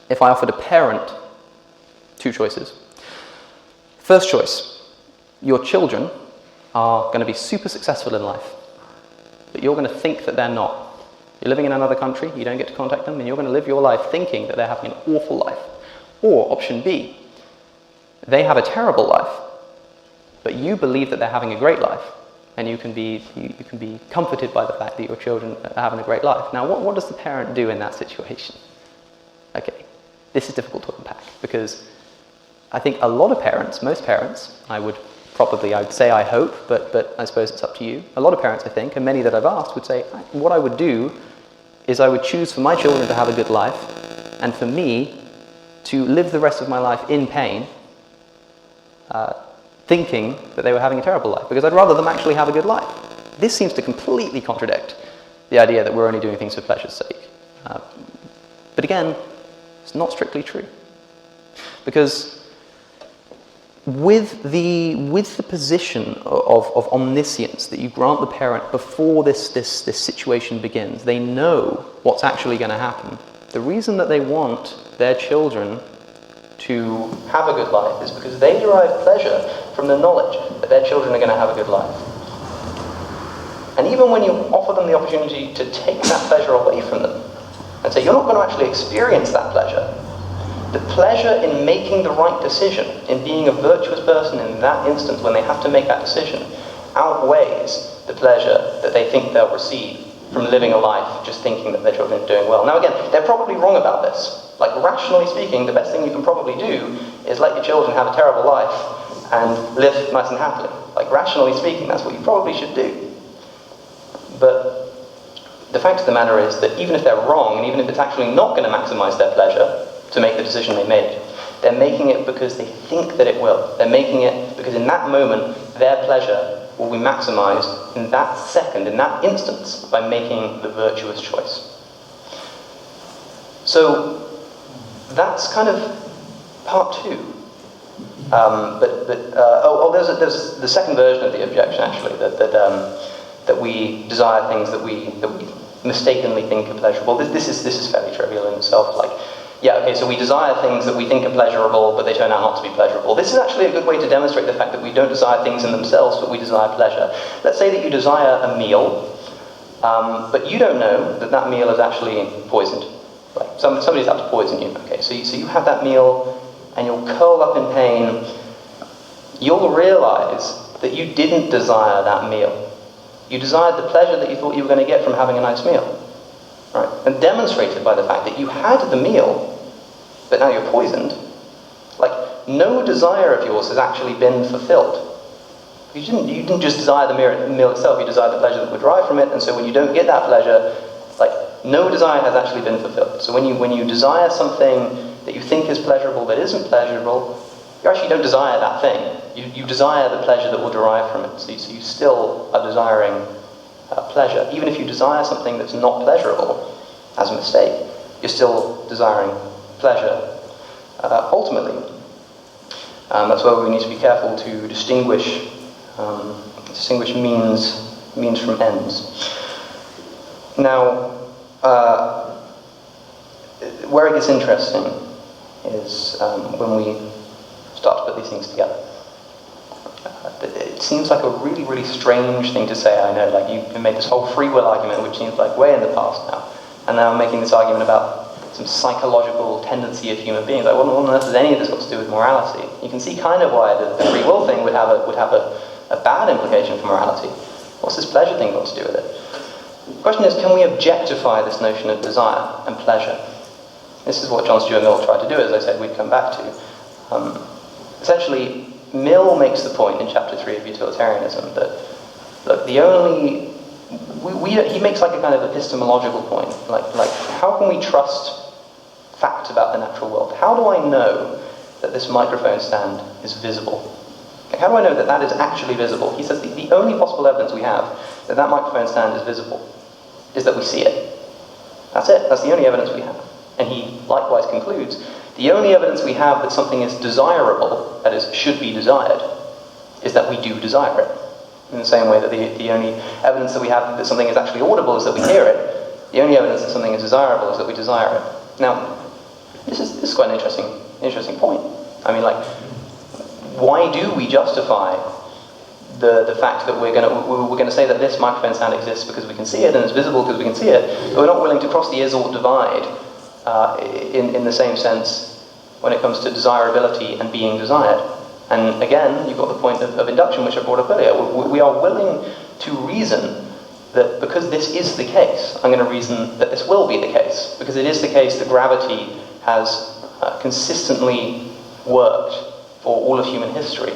if I offered a parent two choices. First choice, your children are going to be super successful in life, but you're going to think that they're not. You're living in another country, you don't get to contact them, and you're going to live your life thinking that they're having an awful life. Or option B, they have a terrible life, but you believe that they're having a great life, and you can be comforted by the fact that your children are having a great life. Now, what does the parent do in that situation? Okay, this is difficult to unpack, because I think a lot of parents, most parents, I would say I hope, but I suppose it's up to you. A lot of parents, I think, and many that I've asked, would say, what I would do is I would choose for my children to have a good life, and for me to live the rest of my life in pain, thinking that they were having a terrible life, because I'd rather them actually have a good life. This seems to completely contradict the idea that we're only doing things for pleasure's sake. But again, it's not strictly true. Because with the position of omniscience that you grant the parent before this situation begins, they know what's actually going to happen. The reason that they want their children to have a good life is because they derive pleasure from the knowledge that their children are going to have a good life. And even when you offer them the opportunity to take that pleasure away from them and say, you're not going to actually experience that pleasure, the pleasure in making the right decision, in being a virtuous person in that instance when they have to make that decision, outweighs the pleasure that they think they'll receive from living a life just thinking that their children are doing well. Now again, they're probably wrong about this. Like, rationally speaking, the best thing you can probably do is let your children have a terrible life and live nice and happily. Like, rationally speaking, that's what you probably should do. But the fact of the matter is that even if they're wrong, and even if it's actually not going to maximize their pleasure to make the decision they made, they're making it because they think that it will. They're making it because in that moment, their pleasure will be maximized in that second, in that instance, by making the virtuous choice. So that's kind of part two. There's the second version of the objection, actually, that we desire things that we mistakenly think are pleasurable. This is fairly trivial in itself. Like, yeah, okay, so we desire things that we think are pleasurable, but they turn out not to be pleasurable. This is actually a good way to demonstrate the fact that we don't desire things in themselves, but we desire pleasure. Let's say that you desire a meal, but you don't know that that meal is actually poisoned. Like, somebody's out to poison you. Okay, so you have that meal, and you'll curl up in pain. You'll realize that you didn't desire that meal. You desired the pleasure that you thought you were going to get from having a nice meal. Right? And demonstrated by the fact that you had the meal, but now you're poisoned. Like, no desire of yours has actually been fulfilled. You didn't just desire the meal itself, you desired the pleasure that would derive from it, and so when you don't get that pleasure, like, no desire has actually been fulfilled. So when you desire something that you think is pleasurable but isn't pleasurable, you actually don't desire that thing. You desire the pleasure that will derive from it. So you still are desiring pleasure. Even if you desire something that's not pleasurable as a mistake, you're still desiring pleasure. Ultimately, that's where we need to be careful to distinguish means from ends. Now, where it gets interesting is when we start to put these things together. It seems like a really, really strange thing to say, I know. Like, you made this whole free will argument, which seems like way in the past now. And now I'm making this argument about some psychological tendency of human beings. Like, what on earth has any of this got to do with morality? You can see kind of why the free will thing would have a bad implication for morality. What's this pleasure thing got to do with it? The question is, can we objectify this notion of desire and pleasure? This is what John Stuart Mill tried to do, as I said, we'd come back to. Essentially, Mill makes the point in chapter 3 of utilitarianism that, look, he makes like a kind of epistemological point, like how can we trust fact about the natural world? How do I know that this microphone stand is visible? How do I know that that is actually visible? He says the only possible evidence we have that that microphone stand is visible is that we see it. That's it. That's the only evidence we have. And he likewise concludes, the only evidence we have that something is desirable, that is, should be desired, is that we do desire it. In the same way that the only evidence that we have that something is actually audible is that we hear it. The only evidence that something is desirable is that we desire it. Now, this is quite an interesting point. I mean, like, why do we justify the fact that we're going to say that this microphone sound exists because we can see it and it's visible because we can see it, but we're not willing to cross the is-ought divide in the same sense when it comes to desirability and being desired. And again, you've got the point of induction, which I brought up earlier. We are willing to reason that because this is the case, I'm going to reason that this will be the case, because it is the case that gravity has consistently worked for all of human history.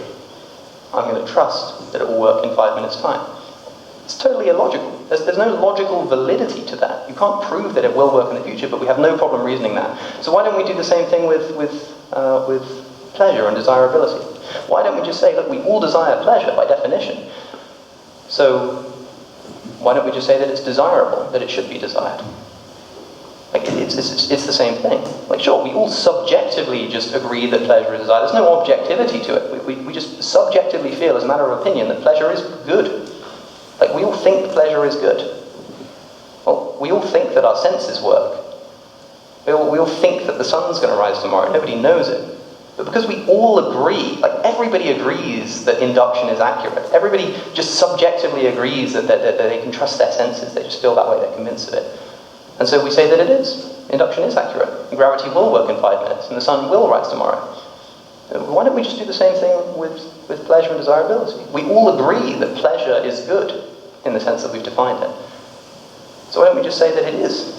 I'm going to trust that it will work in 5 minutes' time. It's totally illogical. There's no logical validity to that. You can't prove that it will work in the future, but we have no problem reasoning that. So why don't we do the same thing with pleasure and desirability? Why don't we just say, look, we all desire pleasure by definition. So why don't we just say that it's desirable, that it should be desired? Like, it's the same thing. Like, sure, we all subjectively just agree that pleasure is desired. There's no objectivity to it. We just subjectively feel, as a matter of opinion, that pleasure is good. Like, we all think pleasure is good. Well, we all think that our senses work. We all think that the sun's going to rise tomorrow. Nobody knows it. But because we all agree, like everybody agrees that induction is accurate. Everybody just subjectively agrees that they can trust their senses. They just feel that way. They're convinced of it. And so we say that it is. Induction is accurate. And gravity will work in 5 minutes. And the sun will rise tomorrow. Why don't we just do the same thing with pleasure and desirability? We all agree that pleasure is good in the sense that we've defined it. So why don't we just say that it is?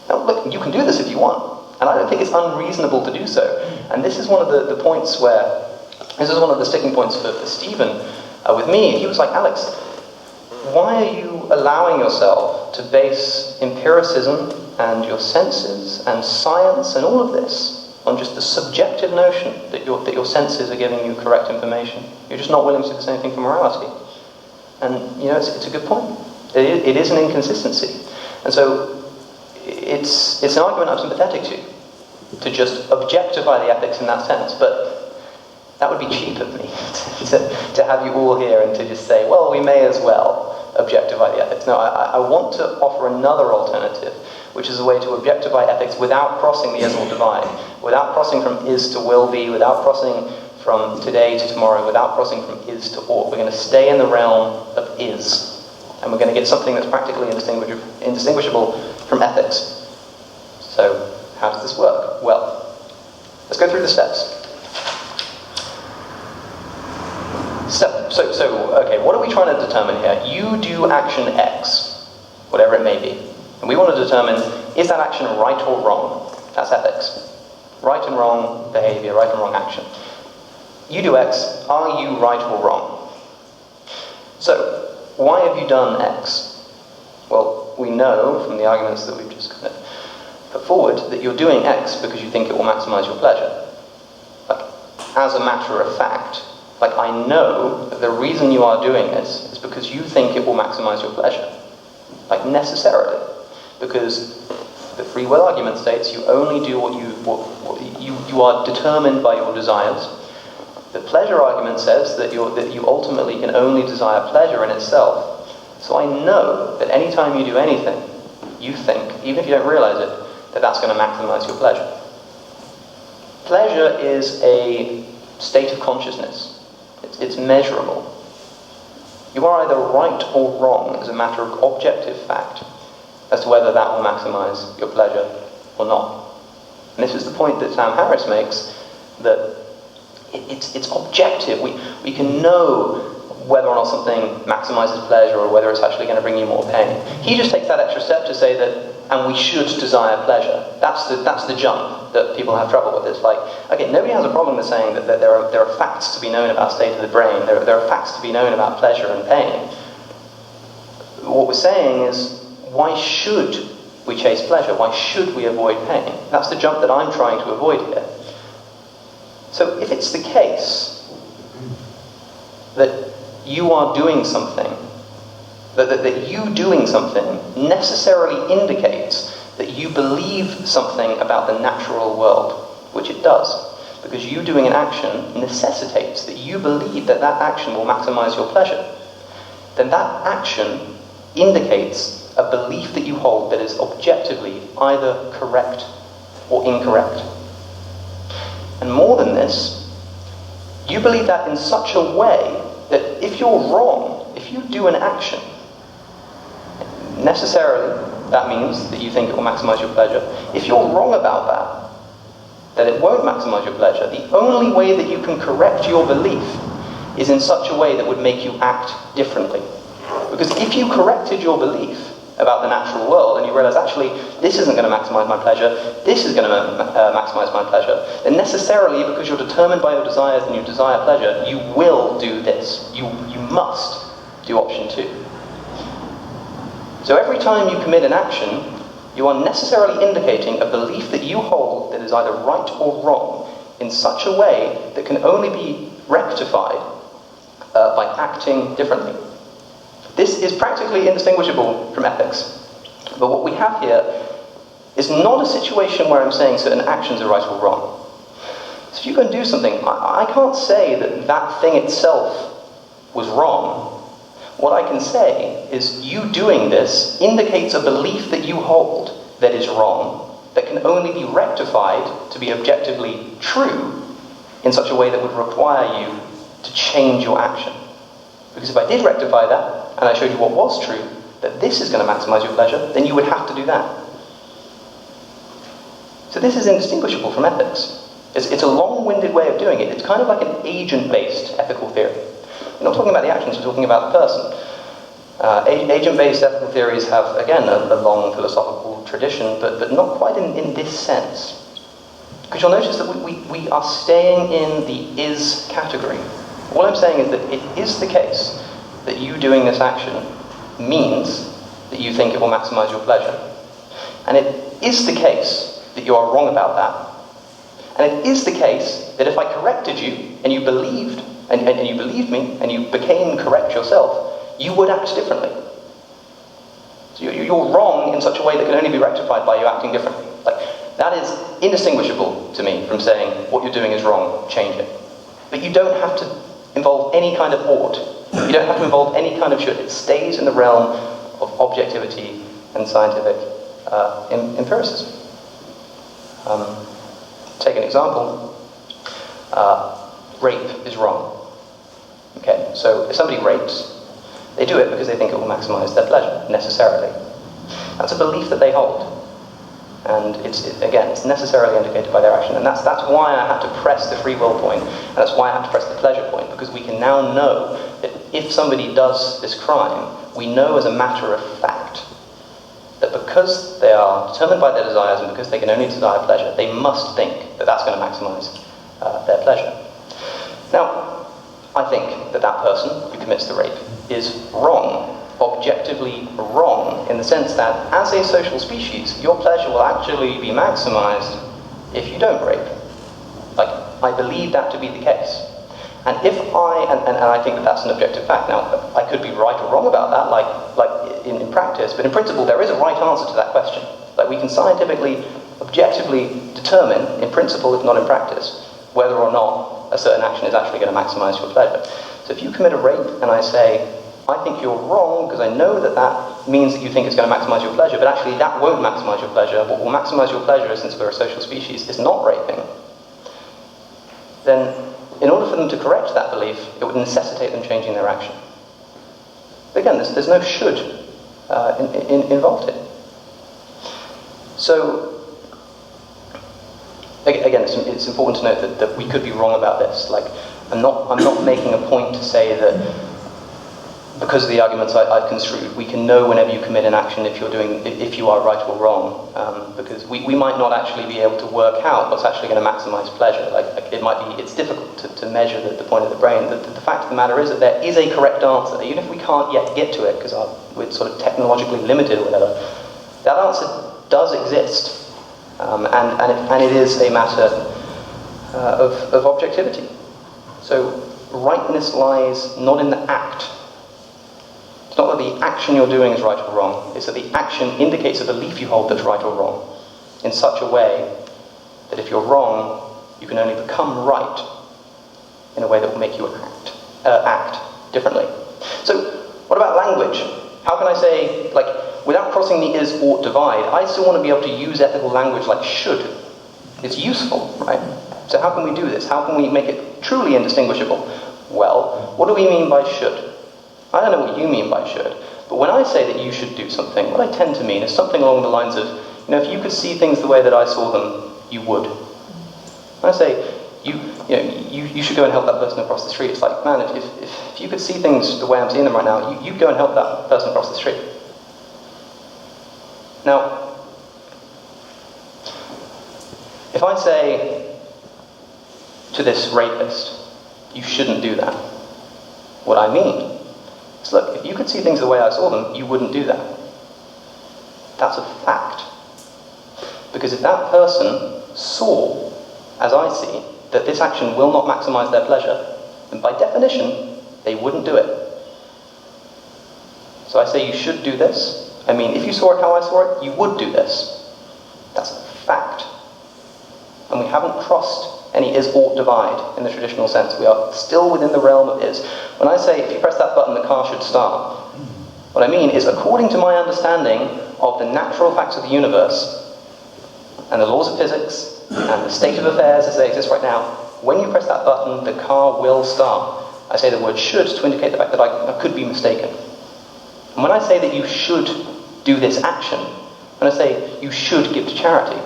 Now, look, you can do this if you want. And I don't think it's unreasonable to do so. And this is one of the points where, this is one of the sticking points for Stephen with me. He was like, Alex, why are you allowing yourself to base empiricism and your senses and science and all of this on just the subjective notion that your senses are giving you correct information? You're just not willing to do the same thing for morality. And, you know, it's a good point. It is an inconsistency. And so it's an argument I'm sympathetic to just objectify the ethics in that sense, but that would be cheap of me to have you all here and to just say, well, we may as well objectify the ethics. No, I want to offer another alternative, which is a way to objectify ethics without crossing the is-ought divide, without crossing from is to will be, without crossing from today to tomorrow, without crossing from is to ought. We're going to stay in the realm of is, and we're going to get something that's practically indistinguishable from ethics. So, how does this work? Well, let's go through the steps. So, okay, what are we trying to determine here? You do action X, whatever it may be. And we want to determine, is that action right or wrong? That's ethics. Right and wrong behavior, right and wrong action. You do X, are you right or wrong? So, why have you done X? Well, we know from the arguments that we've just kind of put forward that you're doing X because you think it will maximize your pleasure. Like, as a matter of fact, like, I know that the reason you are doing this is because you think it will maximize your pleasure. Like, necessarily. Because the free will argument states you only do what you are determined by your desires. The pleasure argument says that you ultimately can only desire pleasure in itself. So I know that anytime you do anything, you think, even if you don't realize it, that that's going to maximize your pleasure. Pleasure is a state of consciousness. It's measurable. You are either right or wrong as a matter of objective fact as to whether that will maximize your pleasure or not. And this is the point that Sam Harris makes, that it's objective. We can know whether or not something maximizes pleasure or whether it's actually going to bring you more pain. He just takes that extra step to say that, and we should desire pleasure. That's the jump that people have trouble with. It's like, okay, nobody has a problem with saying that there are facts to be known about state of the brain. There are facts to be known about pleasure and pain. What we're saying is, why should we chase pleasure? Why should we avoid pain? That's the jump that I'm trying to avoid here. So if it's the case that you are doing something, that you doing something necessarily indicates that you believe something about the natural world, which it does, because you doing an action necessitates that you believe that that action will maximize your pleasure, then that action indicates a belief that you hold that is objectively either correct or incorrect. And more than this, you believe that in such a way that if you're wrong, if you do an action, necessarily that means that you think it will maximize your pleasure. If you're wrong about that it won't maximize your pleasure, the only way that you can correct your belief is in such a way that would make you act differently. Because if you corrected your belief about the natural world and you realize, actually, this isn't going to maximize my pleasure, this is going to maximize my pleasure, then necessarily, because you're determined by your desires and you desire pleasure, you will do this. You must do option 2. So every time you commit an action, you are necessarily indicating a belief that you hold that is either right or wrong in such a way that can only be rectified by acting differently. This is practically indistinguishable from ethics. But what we have here is not a situation where I'm saying certain actions are right or wrong. So if you go and do something, I can't say that that thing itself was wrong. What I can say is you doing this indicates a belief that you hold that is wrong, that can only be rectified to be objectively true in such a way that would require you to change your action. Because if I did rectify that, and I showed you what was true, that this is going to maximize your pleasure, then you would have to do that. So this is indistinguishable from ethics. It's a long-winded way of doing it. It's kind of like an agent-based ethical theory. We're not talking about the actions, we're talking about the person. Agent-based ethical theories have, again, a long philosophical tradition, but not quite in this sense. Because you'll notice that we are staying in the is category. What I'm saying is that it is the case that you doing this action means that you think it will maximize your pleasure. And it is the case that you are wrong about that. And it is the case that if I corrected you, and you believed, and you believed me, and you became correct yourself, you would act differently. So you're wrong in such a way that can only be rectified by you acting differently. That is indistinguishable to me from saying what you're doing is wrong, change it. But you don't have to involve any kind of ought. You don't have to involve any kind of should. It stays in the realm of objectivity and scientific empiricism. Take an example. Rape is wrong. Okay, so if somebody rapes, they do it because they think it will maximize their pleasure, necessarily. That's a belief that they hold. And it's necessarily indicated by their action. And that's why I have to press the free will point, and that's why I have to press the pleasure point, because we can now know that if somebody does this crime, we know as a matter of fact that because they are determined by their desires and because they can only desire pleasure, they must think that that's going to maximize their pleasure. Now, I think that that person who commits the rape is wrong, objectively wrong, in the sense that as a social species, your pleasure will actually be maximized if you don't rape. I believe that to be the case. And if I think that that's an objective fact. Now, I could be right or wrong about that, like in practice, but in principle, there is a right answer to that question. We can scientifically, objectively determine, in principle, if not in practice, whether or not a certain action is actually going to maximize your pleasure. So if you commit a rape and I say, I think you're wrong because I know that that means that you think it's going to maximize your pleasure, but actually that won't maximize your pleasure. What will maximize your pleasure, since we're a social species, is not raping. Then, in order for them to correct that belief, it would necessitate them changing their action. But again, there's no should involved here. So, again, it's important to note that we could be wrong about this. I'm not making a point to say that because of the arguments I've construed, we can know whenever you commit an action if you are right or wrong, because we might not actually be able to work out what's actually going to maximize pleasure. It's difficult to measure the point of the brain. The fact of the matter is that there is a correct answer, even if we can't yet get to it because we're sort of technologically limited or whatever. That answer does exist, and it is a matter of objectivity. So rightness lies not in the act. It's not that the action you're doing is right or wrong, it's that the action indicates a belief you hold that's right or wrong, in such a way that if you're wrong, you can only become right in a way that will make you act differently. So, what about language? How can I say, without crossing the is-ought divide, I still want to be able to use ethical language like should. It's useful, right? So how can we do this? How can we make it truly indistinguishable? Well, what do we mean by should? I don't know what you mean by should, but when I say that you should do something, what I tend to mean is something along the lines of, if you could see things the way that I saw them, you would. When I say, you should go and help that person across the street, it's like, man, if you could see things the way I'm seeing them right now, you'd go and help that person across the street. Now, if I say to this rapist, you shouldn't do that, what I mean is, look, if you could see things the way I saw them, you wouldn't do that. That's a fact. Because if that person saw, as I see, that this action will not maximize their pleasure, then by definition, they wouldn't do it. So I say you should do this. I mean, if you saw it how I saw it, you would do this. That's a fact. And we haven't crossed any is-ought divide in the traditional sense. We are still within the realm of is. When I say, if you press that button, the car should start, what I mean is, according to my understanding of the natural facts of the universe, and the laws of physics, and the state of affairs as they exist right now, when you press that button, the car will start. I say the word should to indicate the fact that I could be mistaken. And when I say that you should do this action, when I say you should give to charity,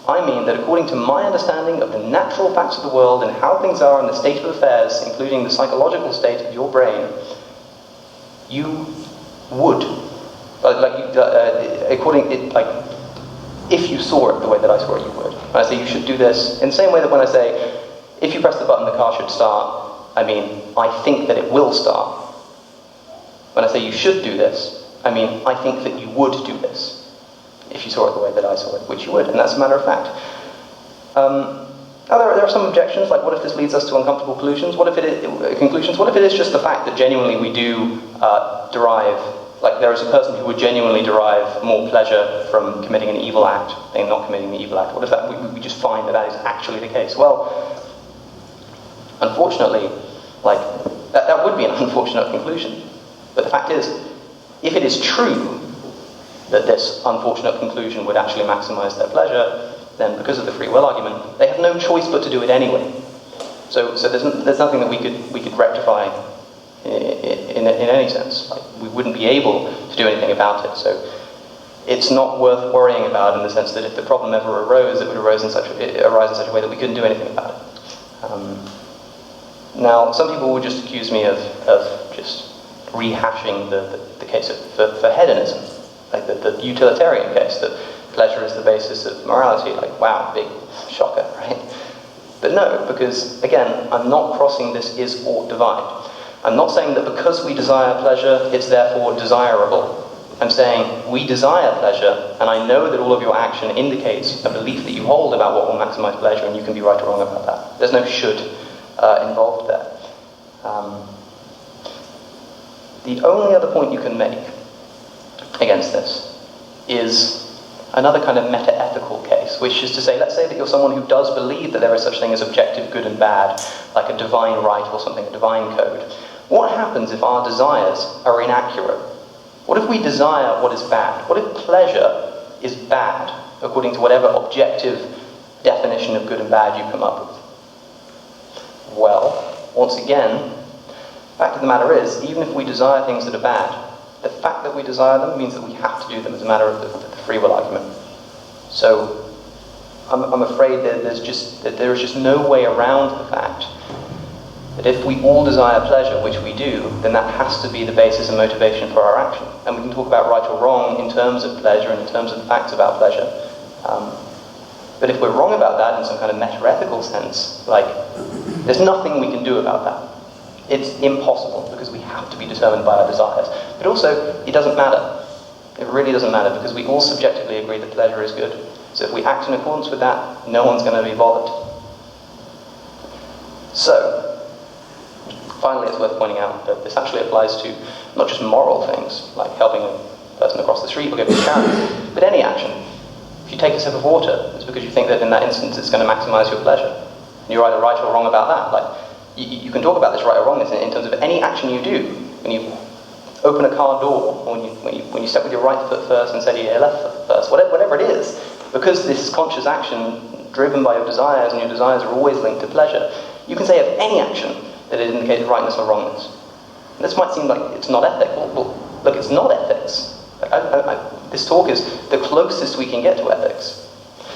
I mean that according to my understanding of the natural facts of the world and how things are in the state of affairs, including the psychological state of your brain, you would, if you saw it the way that I saw it, you would. When I say you should do this, in the same way that when I say, if you press the button, the car should start, I mean, I think that it will start. When I say you should do this, I mean, I think that you would do this, if you saw it the way that I saw it, which you would, and that's a matter of fact. Now there are some objections, like what if this leads us to uncomfortable conclusions? What if it is just the fact that genuinely we do derive, like there is a person who would genuinely derive more pleasure from committing an evil act than not committing the evil act? What if that we just find that that is actually the case? Well, unfortunately, like that would be an unfortunate conclusion. But the fact is, if it is true that this unfortunate conclusion would actually maximize their pleasure, then because of the free will argument, they have no choice but to do it anyway. So there's nothing that we could rectify in any sense. Like, we wouldn't be able to do anything about it. So it's not worth worrying about in the sense that if the problem ever arose, it would arise in such a way that we couldn't do anything about it. Now, some people would just accuse me of just rehashing the case for hedonism, like the utilitarian case, that pleasure is the basis of morality. Like, wow, big shocker, right? But no, because again, I'm not crossing this is-ought divide. I'm not saying that because we desire pleasure, it's therefore desirable. I'm saying we desire pleasure, and I know that all of your action indicates a belief that you hold about what will maximize pleasure, and you can be right or wrong about that. There's no should involved there. The only other point you can make against this is another kind of meta-ethical case, which is to say, let's say that you're someone who does believe that there is such thing as objective good and bad, like a divine right or something, a divine code. What happens if our desires are inaccurate? What if we desire what is bad? What if pleasure is bad, according to whatever objective definition of good and bad you come up with? Well, once again, the fact of the matter is, even if we desire things that are bad, the fact that we desire them means that we have to do them as a matter of the free will argument. So, I'm afraid that there is just no way around the fact that if we all desire pleasure, which we do, then that has to be the basis and motivation for our action. And we can talk about right or wrong in terms of pleasure and in terms of the facts about pleasure. But if we're wrong about that in some kind of meta-ethical sense, like, there's nothing we can do about that. It's impossible, because we have to be determined by our desires. But also, it doesn't matter. It really doesn't matter, because we all subjectively agree that pleasure is good. So if we act in accordance with that, no one's going to be bothered. So, finally, it's worth pointing out that this actually applies to not just moral things, like helping a person across the street or giving charity, but any action. If you take a sip of water, it's because you think that in that instance it's going to maximize your pleasure. And you're either right or wrong about that. Like, you can talk about this right or wrongness in terms of any action you do. When you open a car door, or when you step with your right foot first instead of your left foot first, whatever it is, because this is conscious action driven by your desires, and your desires are always linked to pleasure, you can say of any action that it indicates rightness or wrongness. This might seem like it's not ethical. Well, look, it's not ethics. This talk is the closest we can get to ethics.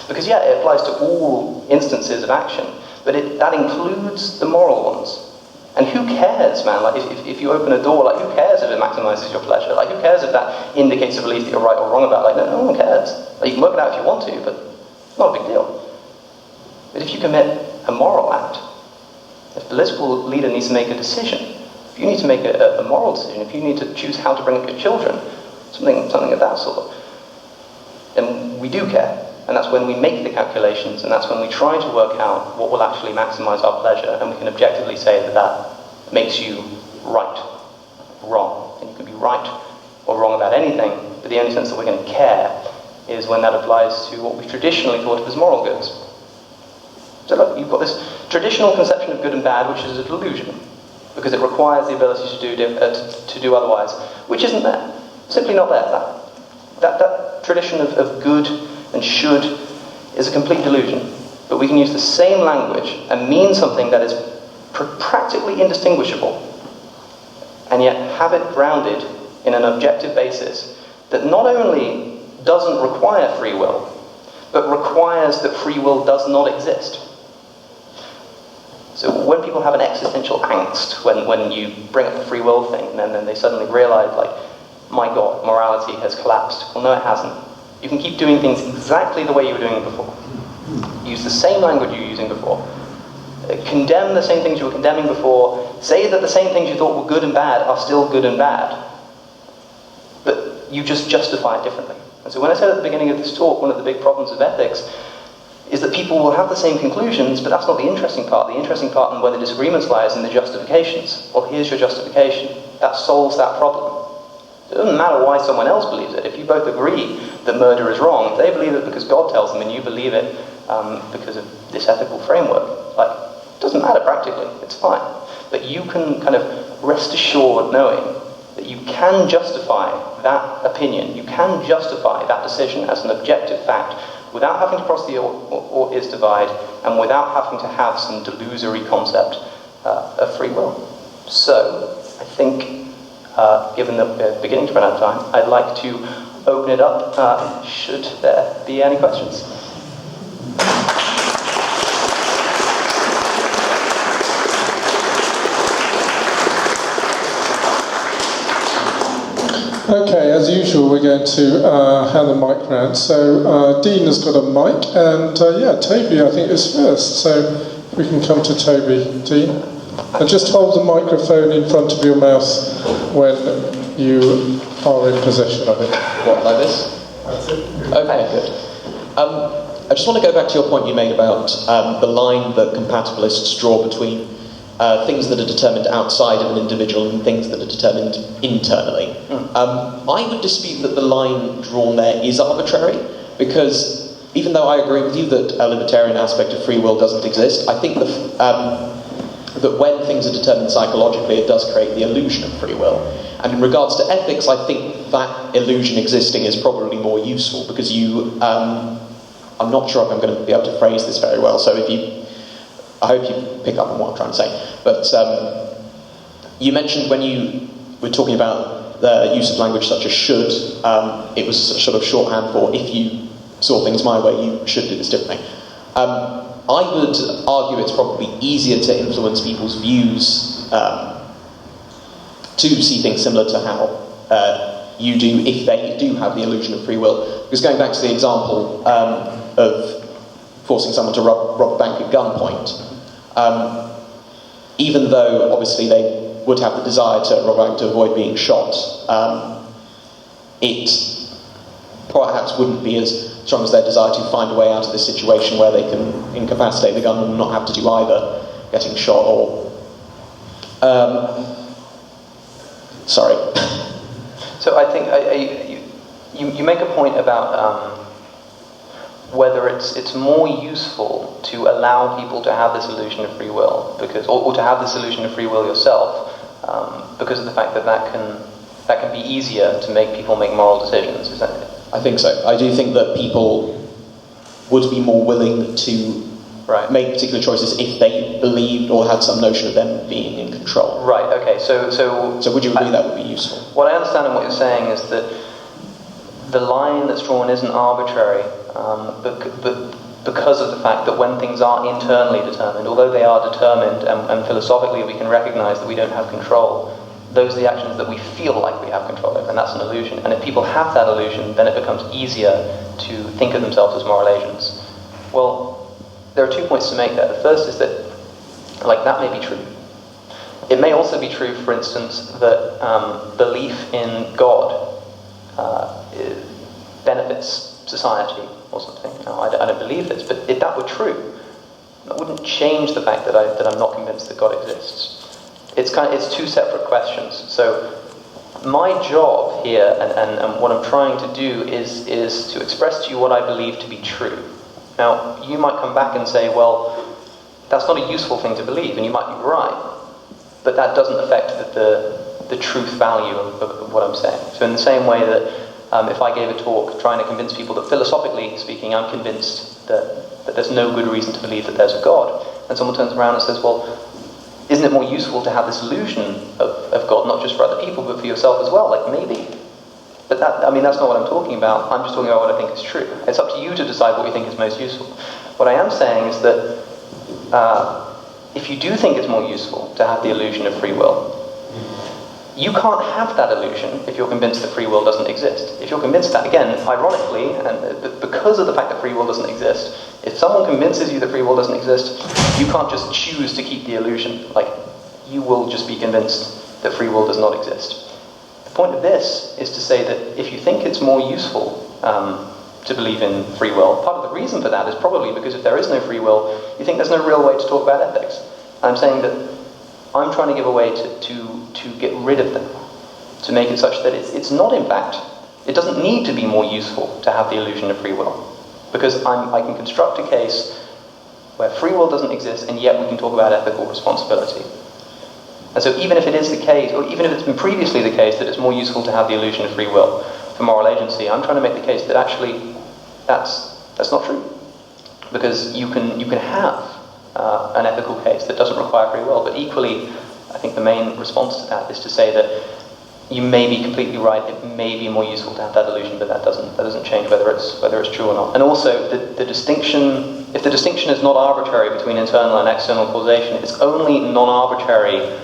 Because yeah, it applies to all instances of action, but that includes the moral ones. And who cares, man? Like, if you open a door, like, who cares if it maximizes your pleasure? Like, who cares if that indicates a belief that you're right or wrong about? Like, no one cares. Like, you can work it out if you want to, but it's not a big deal. But if you commit a moral act, if a political leader needs to make a decision, if you need to make a moral decision, if you need to choose how to bring up your children, something of that sort, then we do care. And that's when we make the calculations, and that's when we try to work out what will actually maximize our pleasure, and we can objectively say that that makes you right, wrong. And you can be right or wrong about anything, but the only sense that we're going to care is when that applies to what we've traditionally thought of as moral goods. So look, you've got this traditional conception of good and bad, which is a delusion, because it requires the ability to do otherwise, which isn't there. Simply not there. That tradition of good and should is a complete delusion. But we can use the same language and mean something that is practically indistinguishable, and yet have it grounded in an objective basis that not only doesn't require free will, but requires that free will does not exist. So when people have an existential angst, when you bring up the free will thing, and then they suddenly realize, like, my God, morality has collapsed. Well, no, it hasn't. You can keep doing things exactly the way you were doing them before. Use the same language you were using before. Condemn the same things you were condemning before. Say that the same things you thought were good and bad are still good and bad. But you just justify it differently. And so when I said at the beginning of this talk, one of the big problems of ethics is that people will have the same conclusions, but that's not the interesting part. The interesting part and where the disagreements lies in the justifications. Well, here's your justification. That solves that problem. It doesn't matter why someone else believes it. If you both agree that murder is wrong, they believe it because God tells them, and you believe it because of this ethical framework. Like, it doesn't matter practically. It's fine. But you can kind of rest assured knowing that you can justify that opinion, you can justify that decision as an objective fact without having to cross the or is divide, and without having to have some delusory concept of free will. So, I think, given that we're beginning to run out of time, I'd like to open it up, should there be any questions. Okay, as usual, we're going to hand the mic round. So Dean has got a mic, and Toby, I think, is first. So if we can come to Toby, Dean. And just hold the microphone in front of your mouth when you are in possession of it. What, like this? That's it. Okay, good. I just want to go back to your point you made about the line that compatibilists draw between things that are determined outside of an individual and things that are determined internally. I would dispute that the line drawn there is arbitrary, because even though I agree with you that a libertarian aspect of free will doesn't exist, I think that when things are determined psychologically, it does create the illusion of free will. And in regards to ethics, I think that illusion existing is probably more useful, because I'm not sure if I'm going to be able to phrase this very well, so I hope you pick up on what I'm trying to say. But you mentioned when you were talking about the use of language such as should, it was sort of shorthand for if you saw things my way, you should do this differently. I would argue it's probably easier to influence people's views to see things similar to how you do if they do have the illusion of free will. Because going back to the example of forcing someone to rob a bank at gunpoint, even though obviously they would have the desire to rob a bank to avoid being shot, it perhaps wouldn't be as strong as their desire to find a way out of this situation where they can incapacitate the gun and not have to do either getting shot or... sorry. So I think you make a point about whether it's more useful to allow people to have this illusion of free will, or to have this illusion of free will yourself, because of the fact that can be easier to make people make moral decisions. Is that it? I think so. I do think that people would be more willing to made particular choices if they believed or had some notion of them being in control. Right, okay, so would you agree that would be useful? What I understand in what you're saying is that the line that's drawn isn't arbitrary, but because of the fact that when things are internally determined, although they are determined and philosophically we can recognize that we don't have control, those are the actions that we feel like we have control over, and that's an illusion. And if people have that illusion, then it becomes easier to think of themselves as moral agents. Well, there are 2 points to make there. The first is that, that may be true. It may also be true, for instance, that belief in God benefits society or something. Now, I don't believe this, but if that were true, that wouldn't change the fact that I'm not convinced that God exists. It's two separate questions. So my job here, and what I'm trying to do, is to express to you what I believe to be true. Now, you might come back and say, well, that's not a useful thing to believe, and you might be right, but that doesn't affect the truth value of what I'm saying. So in the same way that if I gave a talk trying to convince people that philosophically speaking, I'm convinced that there's no good reason to believe that there's a God, and someone turns around and says, well, isn't it more useful to have this illusion of God, not just for other people, but for yourself as well? Maybe. But that's not what I'm talking about. I'm just talking about what I think is true. It's up to you to decide what you think is most useful. What I am saying is that if you do think it's more useful to have the illusion of free will, you can't have that illusion if you're convinced that free will doesn't exist. If you're convinced that, again, ironically, and because of the fact that free will doesn't exist, if someone convinces you that free will doesn't exist, you can't just choose to keep the illusion. You will just be convinced that free will does not exist. The point of this is to say that if you think it's more useful to believe in free will, part of the reason for that is probably because if there is no free will, you think there's no real way to talk about ethics. I'm saying that I'm trying to give a way to get rid of them, to make it such that it's not, in fact, it doesn't need to be more useful to have the illusion of free will. Because I can construct a case where free will doesn't exist, and yet we can talk about ethical responsibility. And so even if it is the case, or even if it's been previously the case that it's more useful to have the illusion of free will for moral agency, I'm trying to make the case that actually that's not true. Because you can have an ethical case that doesn't require free will, but equally, I think the main response to that is to say that you may be completely right, it may be more useful to have that illusion, but that doesn't change whether it's true or not. And also, the distinction, if the distinction is not arbitrary between internal and external causation, it's only non-arbitrary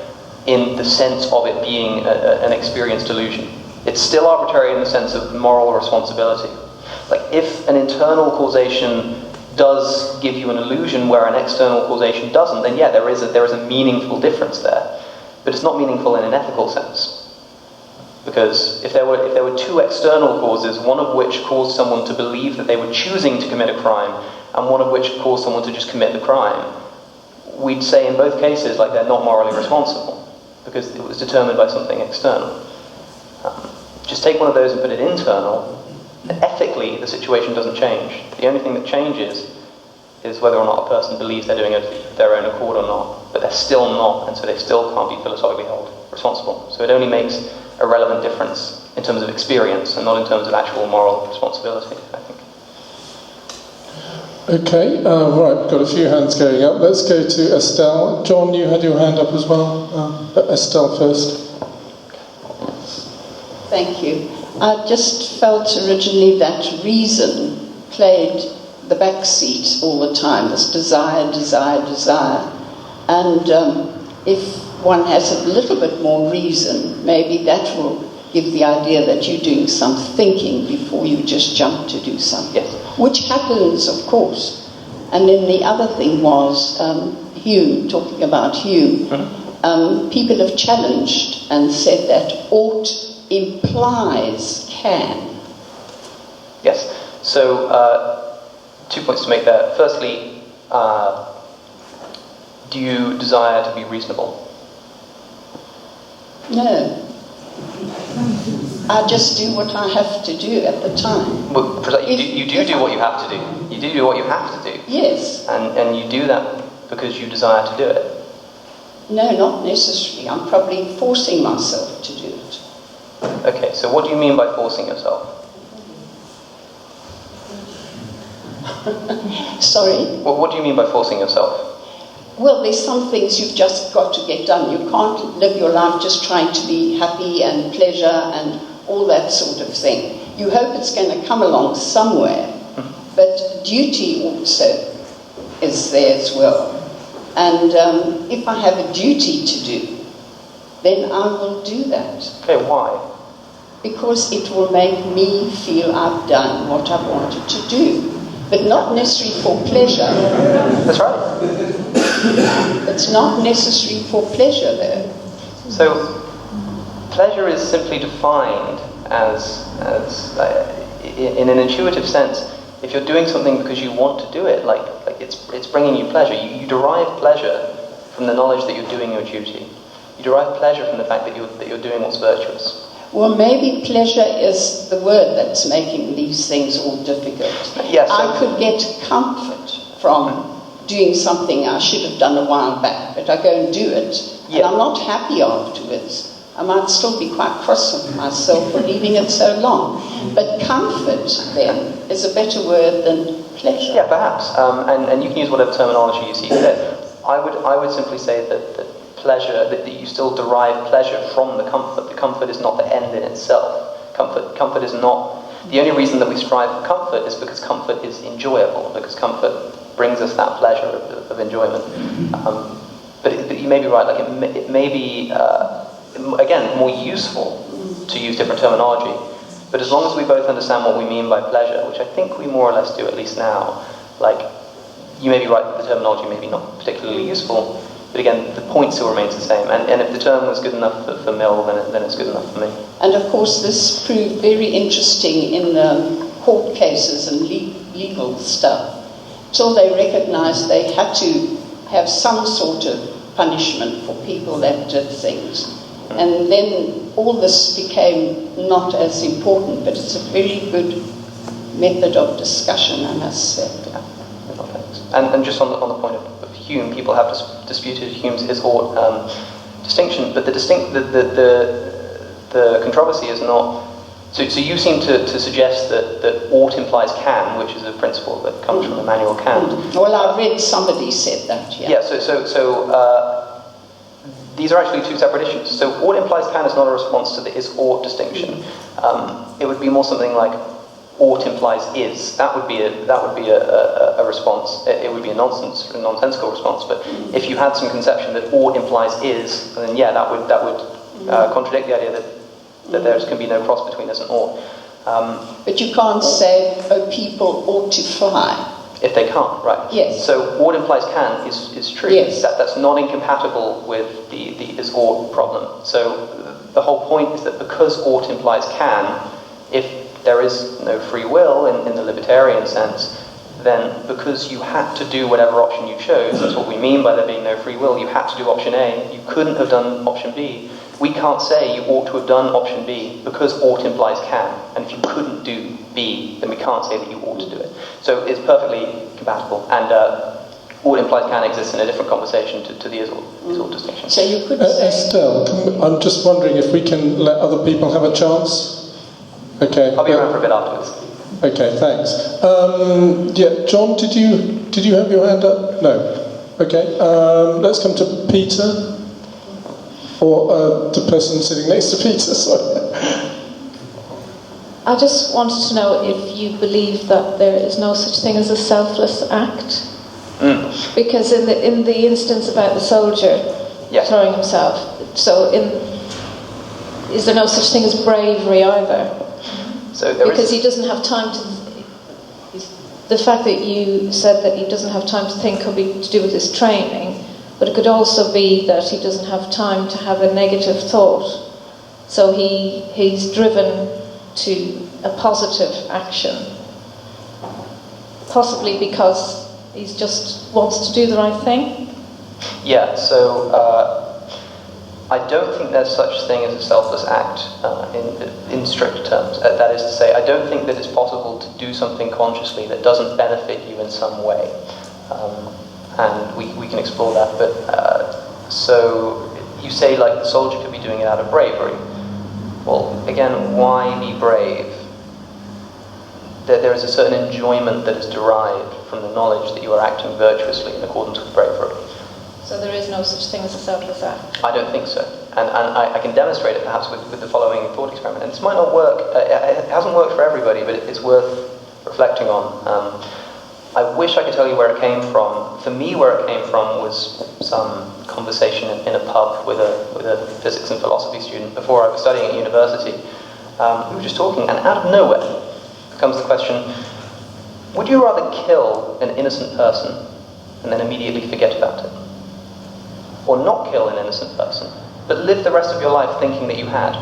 in the sense of it being an experienced illusion. It's still arbitrary in the sense of moral responsibility. If an internal causation does give you an illusion where an external causation doesn't, then yeah, there is a meaningful difference there. But it's not meaningful in an ethical sense. Because if there were two external causes, one of which caused someone to believe that they were choosing to commit a crime, and one of which caused someone to just commit the crime, we'd say in both cases they're not morally responsible, because it was determined by something external. Just take one of those and put it internal, ethically the situation doesn't change. The only thing that changes is whether or not a person believes they're doing it of their own accord or not, but they're still not, and so they still can't be philosophically held responsible. So it only makes a relevant difference in terms of experience and not in terms of actual moral responsibility, I think. Okay, right, we've got a few hands going up. Let's go to Estelle. John, you had your hand up as well. Estelle first. Thank you. I just felt originally that reason played the back seat all the time, this desire. And if one has a little bit more reason, maybe that will give the idea that you're doing some thinking before you just jump to do something. Yes. Which happens, of course. And then the other thing was Hume, talking about Hume. Mm-hmm. People have challenged and said that ought implies can. Yes. So 2 points to make there. Firstly, do you desire to be reasonable? No. I just do what I have to do at the time. Well, you do what you have to do. You do what you have to do. Yes. And you do that because you desire to do it. No, not necessarily. I'm probably forcing myself to do it. Okay, so what do you mean by forcing yourself? Sorry? Well, what do you mean by forcing yourself? Well, there's some things you've just got to get done. You can't live your life just trying to be happy and pleasure and all that sort of thing. You hope it's going to come along somewhere, but duty also is there as well. And if I have a duty to do, then I will do that. Okay, why? Because it will make me feel I've done what I wanted to do. But not necessarily for pleasure. That's right. It's not necessary for pleasure, though. So, pleasure is simply defined as in an intuitive sense, if you're doing something because you want to do it, like it's bringing you pleasure. You derive pleasure from the knowledge that you're doing your duty. You derive pleasure from the fact that you're doing what's virtuous. Well, maybe pleasure is the word that's making these things all difficult. Yes. I could get comfort from doing something I should have done a while back, but I go and do it, and I'm not happy afterwards. I might still be quite cross with myself for leaving it so long. But comfort, then, is a better word than pleasure. Yeah, perhaps. And you can use whatever terminology you see fit. I would simply say that pleasure, that you still derive pleasure from the comfort. The comfort is not the end in itself. Comfort is not... The only reason that we strive for comfort is because comfort is enjoyable, because comfort brings us that pleasure of enjoyment. But you may be right, like it may be, again, more useful to use different terminology. But as long as we both understand what we mean by pleasure, which I think we more or less do at least now, like, you may be right that the terminology may be not particularly useful, but again, the point still remains the same. And if the term was good enough for Mill, then it's good enough for me. And of course, this proved very interesting in court cases and legal stuff, till they recognized they had to have some sort of punishment for people that did things. And then all this became not as important, but it's a very good method of discussion, I must say. Yeah, well, thanks. And just on the point of Hume, people have disputed Hume's is-ought distinction, but the controversy is not... So you seem to suggest that ought implies can, which is a principle that comes from Immanuel Kant. Well, I read somebody said that, yeah. Yeah, so these are actually two separate issues. So ought implies can is not a response to the is-ought distinction. It would be more something like ought implies is. That would be a response. It would be a nonsensical response. But if you had some conception that ought implies is, then yeah, that would contradict the idea that there can be no cross between is and ought. But you can't say, oh, people ought to fly. If they can't, right? Yes. So ought implies can is true. Yes. That's not incompatible with the is ought problem. So the whole point is that because ought implies can, if there is no free will in the libertarian sense, then because you had to do whatever option you chose, that's what we mean by there being no free will, you had to do option A, you couldn't have done option B. We can't say you ought to have done option B because ought implies can. And if you couldn't do B, then we can't say that you ought to do it. So it's perfectly compatible. And ought implies can exists in a different conversation to the is-ought distinction. So you could say... Estelle, I'm just wondering if we can let other people have a chance. Okay. I'll be around for a bit afterwards. Okay, thanks. Yeah, John, did you have your hand up? No. Okay. Let's come to Peter. Or the person sitting next to Peter, sorry. I just wanted to know if you believe that there is no such thing as a selfless act. Because in the instance about the soldier throwing himself, so is there no such thing as bravery either? So because he doesn't have time to... The fact that you said that he doesn't have time to think could be to do with his training, but it could also be that he doesn't have time to have a negative thought. So he's driven to a positive action. Possibly because he just wants to do the right thing? Yeah, so I don't think there's such thing as a selfless act in strict terms. That is to say, I don't think that it's possible to do something consciously that doesn't benefit you in some way. And we can explore that, but so you say like the soldier could be doing it out of bravery. Well, again, why be brave? there is a certain enjoyment that is derived from the knowledge that you are acting virtuously in accordance with bravery. So there is no such thing as a selfless act? I don't think so. And I can demonstrate it perhaps with the following thought experiment. And this might not work, it hasn't worked for everybody, but it's worth reflecting on. I wish I could tell you where it came from. For me, where it came from was some conversation in a pub with a physics and philosophy student before I was studying at university. We were just talking, and out of nowhere comes the question, would you rather kill an innocent person and then immediately forget about it? Or not kill an innocent person, but live the rest of your life thinking that you had?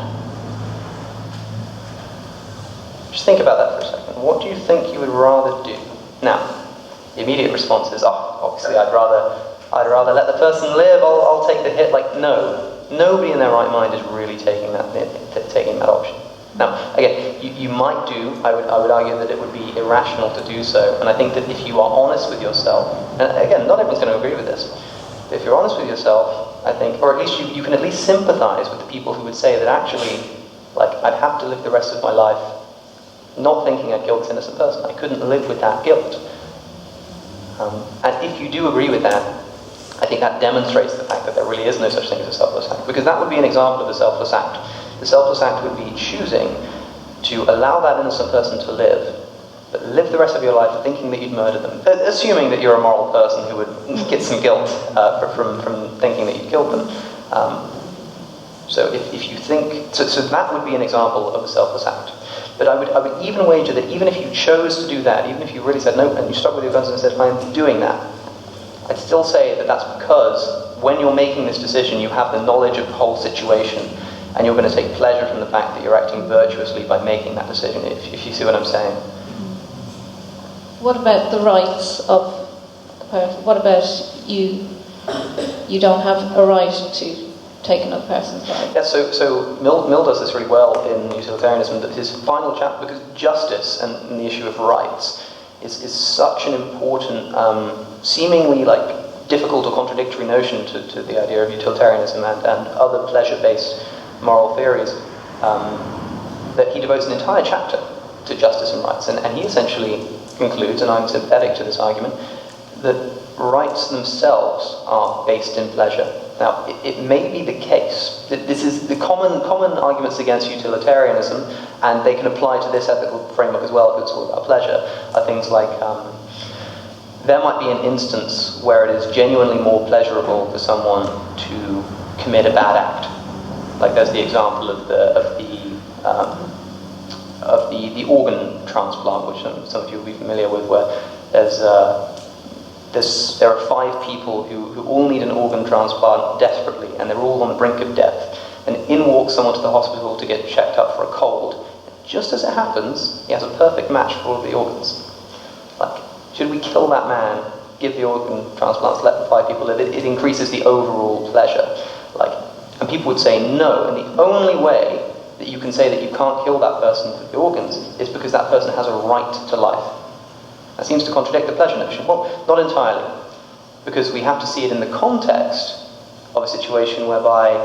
Just think about that for a second. What do you think you would rather do? Now, the immediate response is, oh, obviously I'd rather let the person live, I'll take the hit. Like, no. Nobody in their right mind is really taking that option. Now, again, you might do, I would argue that it would be irrational to do so, and I think that if you are honest with yourself, and again, not everyone's going to agree with this, but if you're honest with yourself, I think, or at least you can at least sympathize with the people who would say that actually, like, I'd have to live the rest of my life not thinking I'd killed this innocent person. I couldn't live with that guilt. And if you do agree with that, I think that demonstrates the fact that there really is no such thing as a selfless act, because that would be an example of a selfless act. The selfless act would be choosing to allow that innocent person to live, but live the rest of your life thinking that you'd murder them, assuming that you're a moral person who would get some guilt from thinking that you killed them. So if you think, so that would be an example of a selfless act. But I would even wager that even if you chose to do that, even if you really said no, and you stuck with your guns and said, I'm doing that, I'd still say that that's because when you're making this decision, you have the knowledge of the whole situation, and you're going to take pleasure from the fact that you're acting virtuously by making that decision, if you see what I'm saying. What about the rights of the person? What about you don't have a right to take another person's life? Yeah, so Mill does this really well in utilitarianism, that his final chapter, because justice and the issue of rights is such an important, seemingly like difficult or contradictory notion to the idea of utilitarianism and other pleasure-based moral theories, that he devotes an entire chapter to justice and rights. And he essentially concludes, and I'm sympathetic to this argument, that rights themselves are based in pleasure. Now, it may be the case that this is the common arguments against utilitarianism, and they can apply to this ethical framework as well if it's all about pleasure, are things like there might be an instance where it is genuinely more pleasurable for someone to commit a bad act. Like there's the example of the organ transplant, which some of you will be familiar with, where there are 5 people who all need an organ transplant desperately, and they're all on the brink of death. And in walks someone to the hospital to get checked up for a cold. Just as it happens, he has a perfect match for all of the organs. Like, should we kill that man, give the organ transplants, let the 5 people live? It increases the overall pleasure. And people would say no, and the only way that you can say that you can't kill that person with the organs is because that person has a right to life. That seems to contradict the pleasure notion. Well, not entirely, because we have to see it in the context of a situation whereby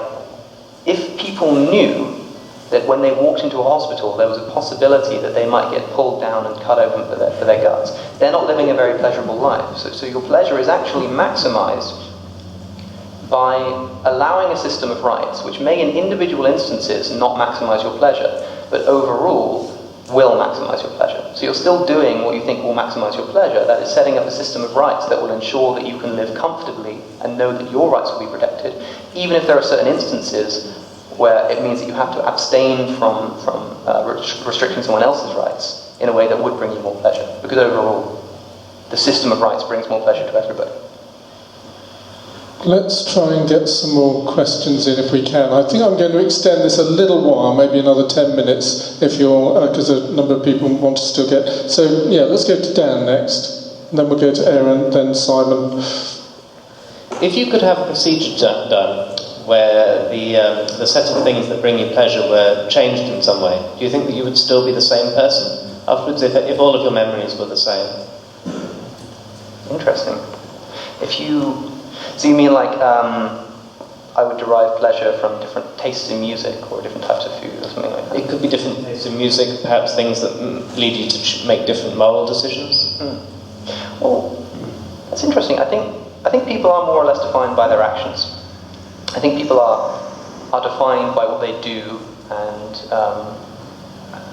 if people knew that when they walked into a hospital there was a possibility that they might get pulled down and cut open for their guts, they're not living a very pleasurable life. So your pleasure is actually maximized by allowing a system of rights, which may in individual instances not maximize your pleasure, but overall will maximize your pleasure. So you're still doing what you think will maximize your pleasure, that is setting up a system of rights that will ensure that you can live comfortably and know that your rights will be protected, even if there are certain instances where it means that you have to abstain from restricting someone else's rights in a way that would bring you more pleasure, because overall the system of rights brings more pleasure to everybody. Let's try and get some more questions in if we can. I think I'm going to extend this a little while, maybe another 10 minutes, if you're, because a number of people want to still get. So yeah, let's go to Dan next, and then we'll go to Aaron, then Simon. If you could have a procedure done where the set of things that bring you pleasure were changed in some way, do you think that you would still be the same person afterwards if all of your memories were the same? Interesting. So you mean like, I would derive pleasure from different tastes in music or different types of food or something like that. It could be different tastes in music, perhaps things that lead you to make different moral decisions. Well, that's interesting. I think people are more or less defined by their actions. I think people are defined by what they do, and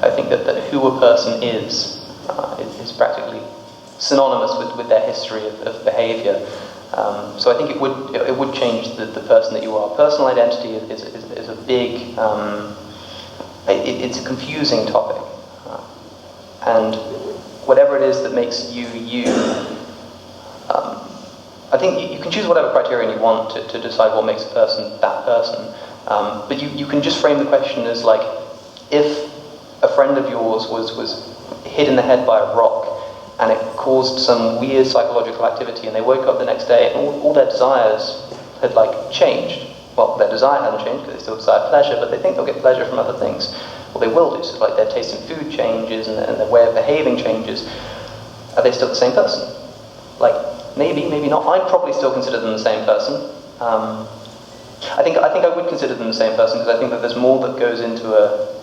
I think that who a person is practically synonymous with their history of behaviour. So I think it would change the person that you are. Personal identity is a big, it's a confusing topic, and whatever it is that makes you you. I think you can choose whatever criterion you want to decide what makes a person that person, but you can just frame the question as like, if a friend of yours was hit in the head by a rock and it caused some weird psychological activity and they woke up the next day and all their desires had like changed. Well, their desire hasn't changed because they still desire pleasure, but they think they'll get pleasure from other things. Well, they will do, so like their taste in food changes and their way of behaving changes. Are they still the same person? Like, maybe, maybe not. I'd probably still consider them the same person. I think I would consider them the same person because I think that there's more that goes into a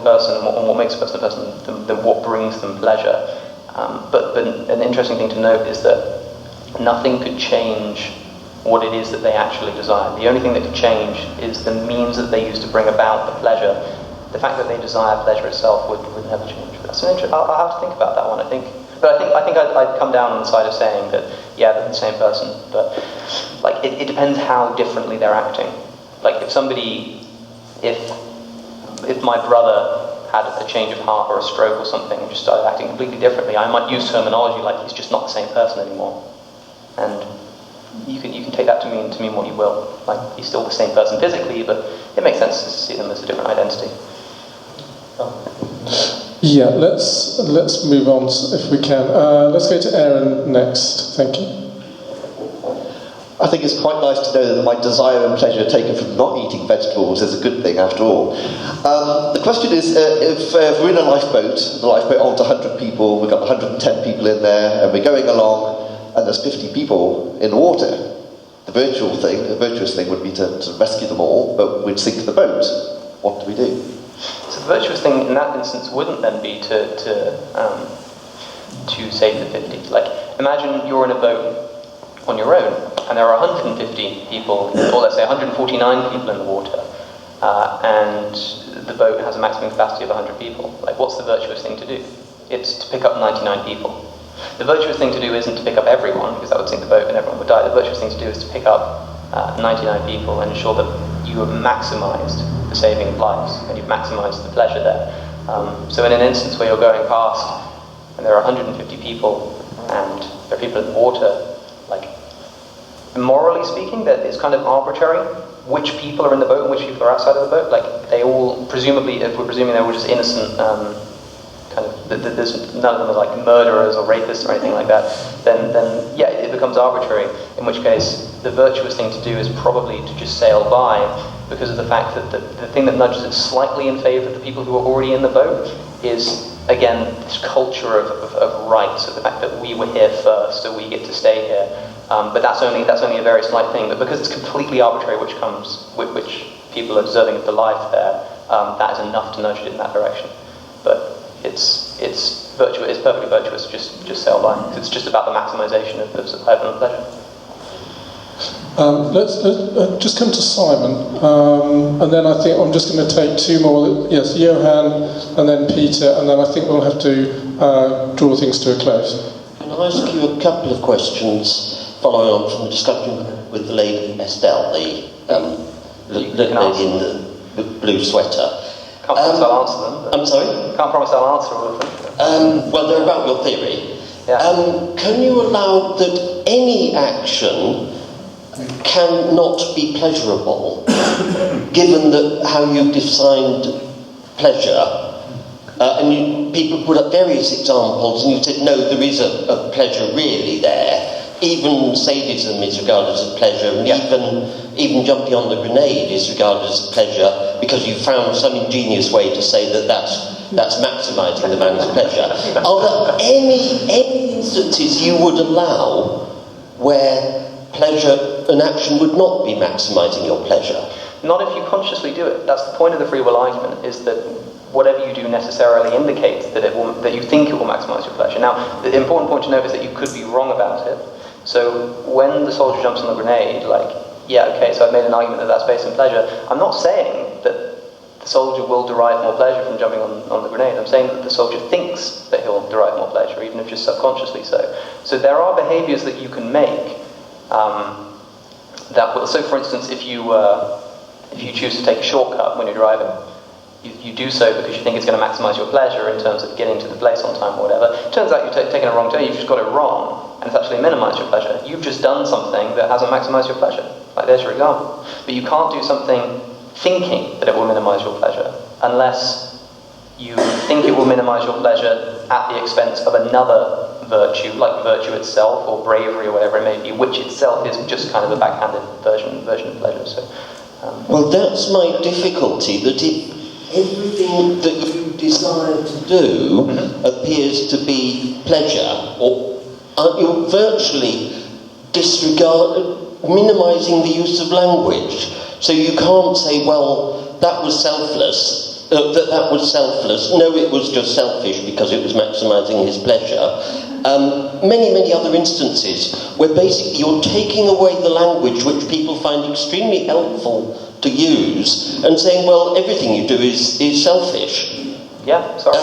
person and what makes a person a person than what brings them pleasure. But an interesting thing to note is that nothing could change what it is that they actually desire. The only thing that could change is the means that they use to bring about the pleasure. The fact that they desire pleasure itself would never change. That's an interesting. I'll have to think about that one. I think I'd come down on the side of saying that yeah, they're the same person. But like it depends how differently they're acting. Like if my brother had a change of heart or a stroke or something and just started acting completely differently, I might use terminology like he's just not the same person anymore. And you can take that to mean what you will. Like he's still the same person physically, but it makes sense to see them as a different identity. Yeah, let's move on if we can. Let's go to Aaron next. Thank you. I think it's quite nice to know that my desire and pleasure taken from not eating vegetables is a good thing after all. The question is, if we're in a lifeboat, the lifeboat holds 100 people, we've got 110 people in there, and we're going along, and there's 50 people in the water. The virtuous thing would be to rescue them all, but we'd sink the boat. What do we do? So the virtuous thing in that instance wouldn't then be to save the 50. Like, imagine you're in a boat on your own, and there are 150 people, or let's say 149 people in the water, and the boat has a maximum capacity of 100 people. Like, what's the virtuous thing to do? It's to pick up 99 people. The virtuous thing to do isn't to pick up everyone, because that would sink the boat and everyone would die. The virtuous thing to do is to pick up 99 people and ensure that you have maximised the saving of lives, and you've maximised the pleasure there. So in an instance where you're going past, and there are 150 people, and there are people in the water, like, morally speaking, that it's kind of arbitrary which people are in the boat and which people are outside of the boat. Like, they all, presumably, if we're presuming they were just innocent, there's none of them are like murderers or rapists or anything like that, then yeah, it becomes arbitrary, in which case the virtuous thing to do is probably to just sail by, because of the fact that the thing that nudges it slightly in favour of the people who are already in the boat is, again, this culture of rights, of the fact that we were here first, so we get to stay here. But that's only a very slight thing. But because it's completely arbitrary which people are deserving of the life there, that is enough to nudge it in that direction. But it's virtuous. It's perfectly virtuous. Just sail by. It's just about the maximisation of survival and pleasure. Let's just come to Simon, and then I think I'm just going to take two more. Yes, Johan, and then Peter, and then I think we'll have to draw things to a close. Can I ask you a couple of questions following on from the discussion with the lady Estelle, the lady in the blue sweater? Can't promise I'll answer them. I'm sorry? Can't promise I'll answer all of them. Well, they're about your theory. Yeah. Can you allow that any action cannot be pleasurable, given that how you defined pleasure? And people put up various examples, and you said, no, there is a pleasure really there. Even sadism is regarded as pleasure, and even jumping on the grenade is regarded as pleasure, because you found some ingenious way to say that that's maximising the man's pleasure. Are there any instances you would allow where pleasure an action would not be maximising your pleasure. Not if you consciously do it. That's the point of the free will argument, is that whatever you do necessarily indicates that that you think it will maximise your pleasure. Now, the important point to note is that you could be wrong about it. So when the soldier jumps on the grenade, like, yeah, okay, so I've made an argument that that's based on pleasure. I'm not saying that the soldier will derive more pleasure from jumping on the grenade. I'm saying that the soldier thinks that he'll derive more pleasure, even if just subconsciously so. So there are behaviours that you can make that will, so for instance, if you choose to take a shortcut when you're driving, you do so because you think it's going to maximise your pleasure in terms of getting to the place on time or whatever. It turns out you've taken a wrong turn, you've just got it wrong, and it's actually minimised your pleasure. You've just done something that hasn't maximised your pleasure. Like, there's your example. But you can't do something thinking that it will minimise your pleasure unless you think it will minimise your pleasure at the expense of another virtue, like virtue itself or bravery or whatever it may be, which itself is just kind of a backhanded version of pleasure. So, well, that's my difficulty, that everything that you desire to do appears to be pleasure, or you're virtually minimising the use of language. So you can't say, well, that was selfless, that was selfless. No, it was just selfish because it was maximising his pleasure. Many other instances where basically you're taking away the language which people find extremely helpful to use and saying, well, everything you do is selfish. Yeah, sorry.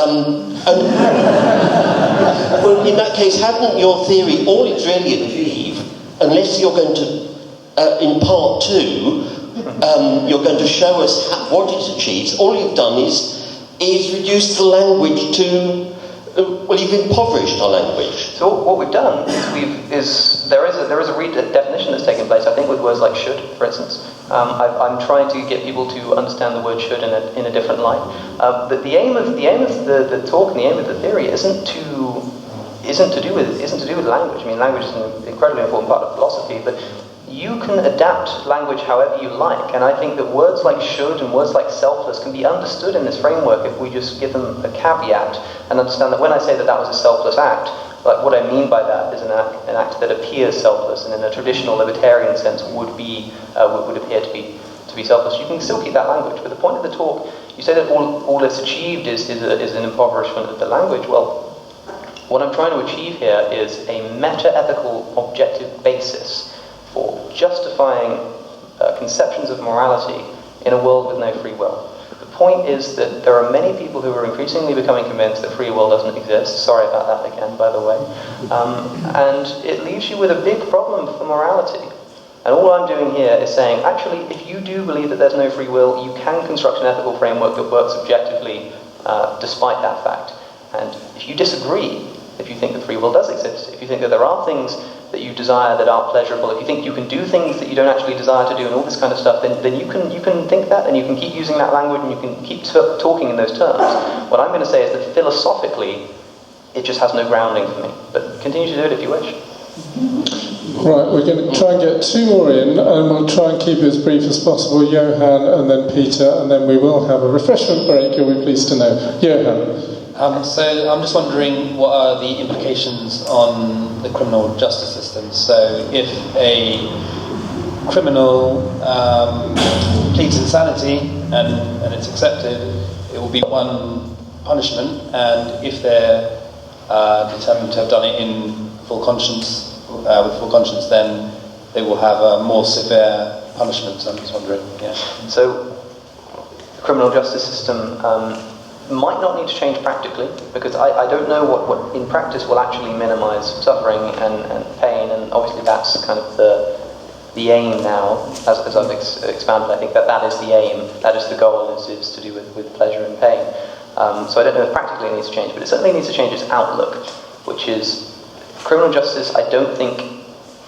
Well, in that case, hadn't your theory all it's really achieved, unless you're going to, in part 2, you're going to show us what it achieves, all you've done is reduce the language to, well, you've impoverished our language. So what we've done is there is a redefinition that's taken place, I think, with words like should, for instance. I'm trying to get people to understand the word should in a different light. But the aim of the talk and the aim of the theory isn't to do with language. I mean, language is an incredibly important part of philosophy, but you can adapt language however you like, and I think that words like should and words like selfless can be understood in this framework if we just give them a caveat and understand that when I say that was a selfless act, like what I mean by that is an act that appears selfless and in a traditional libertarian sense would appear to be selfless. You can still keep that language, but the point of the talk, you say that all it's achieved is an impoverishment of the language. Well, what I'm trying to achieve here is a meta-ethical objective basis for justifying conceptions of morality in a world with no free will. The point is that there are many people who are increasingly becoming convinced that free will doesn't exist. Sorry about that again, by the way. And it leaves you with a big problem for morality. And all I'm doing here is saying, actually, if you do believe that there's no free will, you can construct an ethical framework that works objectively despite that fact. And if you disagree, if you think that free will does exist, if you think that there are things that you desire that aren't pleasurable, if you think you can do things that you don't actually desire to do and all this kind of stuff, then you can think that and you can keep using that language and you can keep talking in those terms. What I'm going to say is that philosophically, it just has no grounding for me. But continue to do it if you wish. Right, we're going to try and get 2 more in, and we'll try and keep it as brief as possible. Johan and then Peter, and then we will have a refreshment break, you'll be pleased to know. Johan. So I'm just wondering what are the implications on the criminal justice system. So if a criminal pleads insanity and it's accepted, it will be one punishment, and if they're determined to have done it in full conscience, with full conscience, then they will have a more severe punishment. So I'm just wondering, yeah. So the criminal justice system might not need to change practically, because I don't know what in practice will actually minimise suffering and pain, and obviously that's kind of the aim now, as I've expanded. I think that is the aim, that is the goal, is to do with pleasure and pain. So I don't know if practically it needs to change, but it certainly needs to change its outlook, which is criminal justice. I don't think,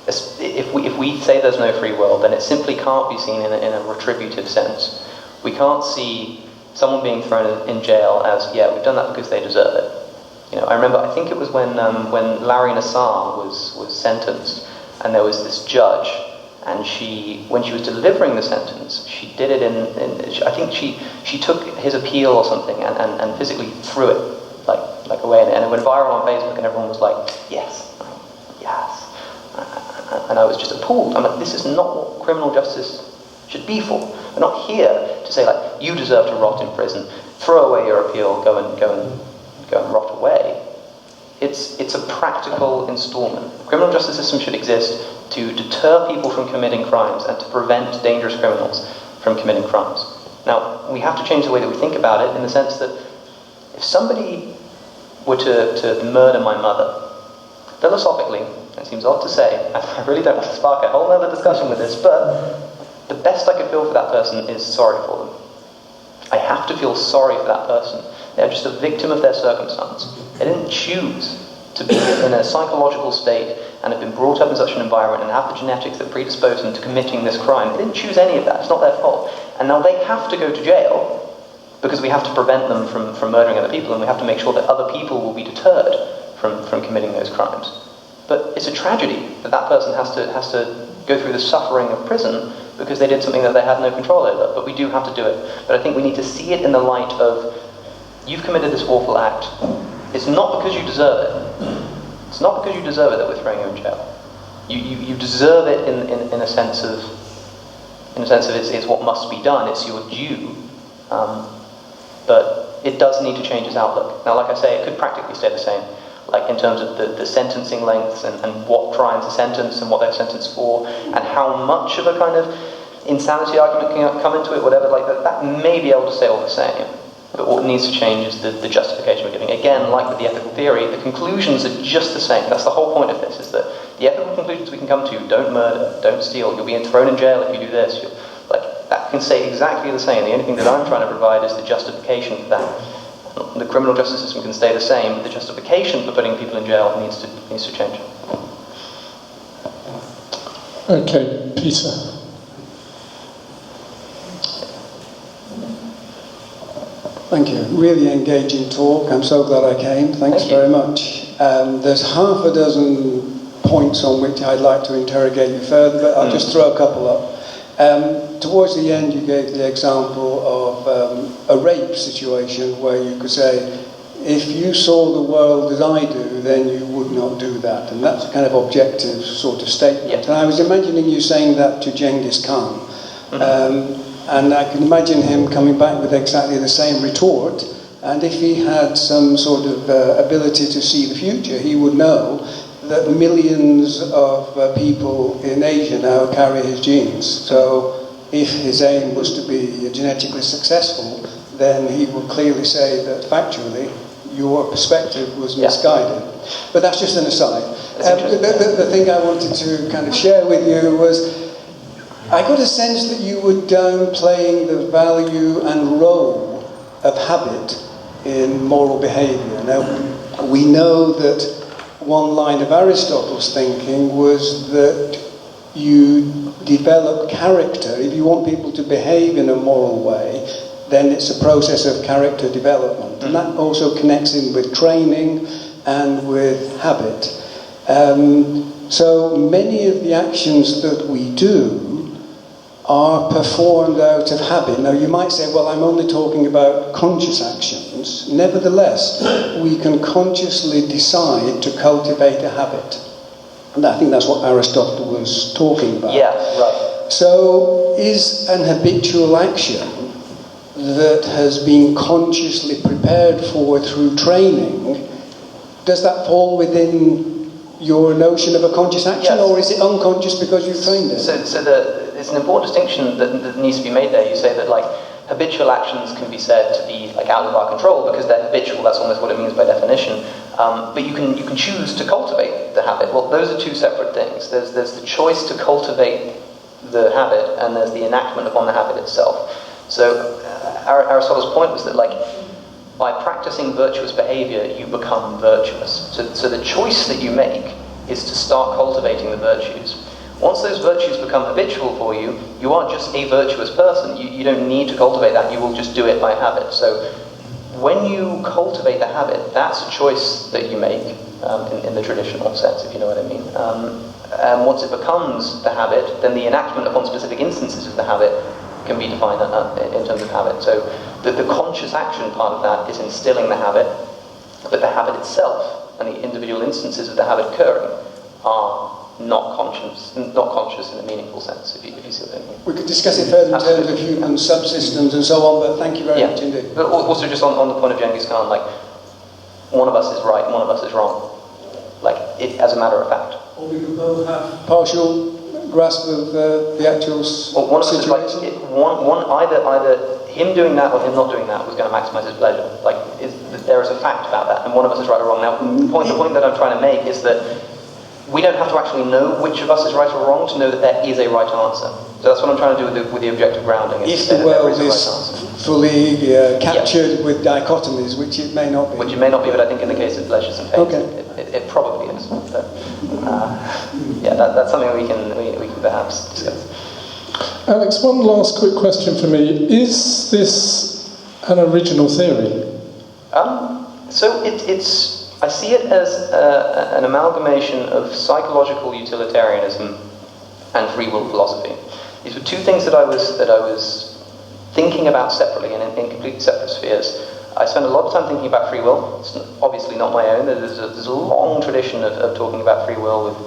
if we say there's no free will, then it simply can't be seen in a retributive sense. We can't see someone being thrown in jail as, yeah, we've done that because they deserve it. You know, I remember, I think it was when Larry Nassar was sentenced, and there was this judge, and when she was delivering the sentence, she did it I think she took his appeal or something and physically threw it like away, and it went viral on Facebook, and everyone was like, yes. And I was just appalled. I'm like, this is not what criminal justice should be for. We're not here to say, like, you deserve to rot in prison, throw away your appeal, go and rot away. It's a practical installment. The criminal justice system should exist to deter people from committing crimes and to prevent dangerous criminals from committing crimes. Now, we have to change the way that we think about it in the sense that if somebody were to murder my mother, philosophically, it seems odd to say, I really don't want to spark a whole other discussion with this, but the best I could feel for that person is sorry for them. I have to feel sorry for that person. They're just a victim of their circumstance. They didn't choose to be in a psychological state and have been brought up in such an environment and have the genetics that predispose them to committing this crime. They didn't choose any of that. It's not their fault. And now they have to go to jail because we have to prevent them from murdering other people, and we have to make sure that other people will be deterred from committing those crimes. But it's a tragedy that that person has to go through the suffering of prison because they did something that they had no control over. But we do have to do it. But I think we need to see it in the light of, you've committed this awful act. It's not because you deserve it. It's not because you deserve it that we're throwing you in jail. You deserve it in a sense of it's what must be done. It's your due. But it does need to change its outlook. Now, like I say, it could practically stay the same. Like in terms of the sentencing lengths and what crimes are sentenced and what they're sentenced for, and how much of a kind of insanity argument can come into it, whatever, like that may be able to stay all the same. But what needs to change is the justification we're giving. Again, like with the ethical theory, the conclusions are just the same. That's the whole point of this, is that the ethical conclusions we can come to, don't murder, don't steal, you'll be thrown in jail if you do this, that can stay exactly the same. The only thing that I'm trying to provide is the justification for that. The criminal justice system can stay the same, but the justification for putting people in jail needs to change. Okay, Peter. Thank you. Really engaging talk. I'm so glad I came. Thanks very much. There's half a dozen points on which I'd like to interrogate you further, but I'll just throw a couple up. Towards the end, you gave the example of a rape situation where you could say, if you saw the world as I do, then you would not do that. And that's a kind of objective sort of statement. Yeah. And I was imagining you saying that to Genghis Khan. And I can imagine him coming back with exactly the same retort. And if he had some sort of ability to see the future, he would know that millions of people in Asia now carry his genes. So if his aim was to be genetically successful, then he would clearly say that factually your perspective was misguided. But that's just an aside. The thing I wanted to kind of share with you was, I got a sense that you were downplaying the value and role of habit in moral behaviour. Now, we know that one line of Aristotle's thinking was that you develop character. If you want people to behave in a moral way, then it's a process of character development. And that also connects in with training and with habit. So many of the actions that we do are performed out of habit. Now you might say, well, I'm only talking about conscious actions. Nevertheless, we can consciously decide to cultivate a habit. And I think that's what Aristotle was talking about. Yeah, right. So is an habitual action that has been consciously prepared for through training, does that fall within your notion of a conscious action, or is it unconscious because you've trained it? It's an important distinction that needs to be made there. You say that like habitual actions can be said to be like out of our control because they're habitual. That's almost what it means by definition. But you can choose to cultivate the habit. Well, those are two separate things. There's the choice to cultivate the habit, and there's the enactment upon the habit itself. So Aristotle's point was that like by practicing virtuous behavior, you become virtuous. So the choice that you make is to start cultivating the virtues. Once those virtues become habitual for you, you are just a virtuous person. You don't need to cultivate that. You will just do it by habit. So when you cultivate the habit, that's a choice that you make in the traditional sense, if you know what I mean. And once it becomes the habit, then the enactment upon specific instances of the habit can be defined in terms of habit. So the conscious action part of that is instilling the habit, but the habit itself and the individual instances of the habit occurring are not conscious in a meaningful sense, if you see what I mean. We could discuss it further in terms of Absolutely. human subsystems and so on, but thank you very much indeed. But also just on the point of Genghis Khan, like, one of us is right, one of us is wrong. Like, as a matter of fact. Or we could both have partial grasp of the actual Well, one of us is like, situation. either him doing that or him not doing that was going to maximize his pleasure. Like, there is a fact about that, and one of us is right or wrong. Now, the point that I'm trying to make is that we don't have to actually know which of us is right or wrong to know that there is a right answer. So that's what I'm trying to do with the objective grounding. If the world is fully captured with dichotomies, which it may not be. Which it may not be, but I think in the case of pleasures and pains, Okay. it probably is. So, that's something we can perhaps discuss. Alex, one last quick question for me. Is this an original theory? So I see it as an amalgamation of psychological utilitarianism and free will philosophy. These were two things that I was thinking about separately and in completely separate spheres. I spent a lot of time thinking about free will. It's obviously not my own. There's a long tradition of talking about free will with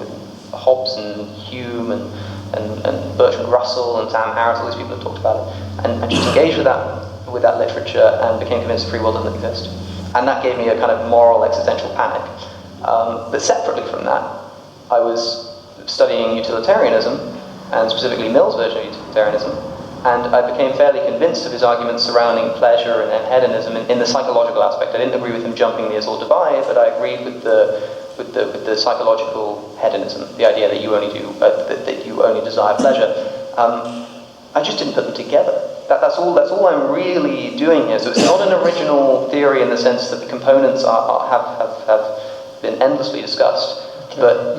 Hobbes and Hume and Bertrand Russell and Sam Harris. All these people have talked about it, and I just engaged with that literature and became convinced free will doesn't exist. And that gave me a kind of moral existential panic. But separately from that, I was studying utilitarianism, and specifically Mill's version of utilitarianism, and I became fairly convinced of his arguments surrounding pleasure and hedonism in the psychological aspect. I didn't agree with him jumping the Azor divide, but I agreed with the psychological hedonism, the idea that you only that you only desire pleasure. I just didn't put them together. That's all I'm really doing here. So it's not an original theory in the sense that the components have been endlessly discussed. But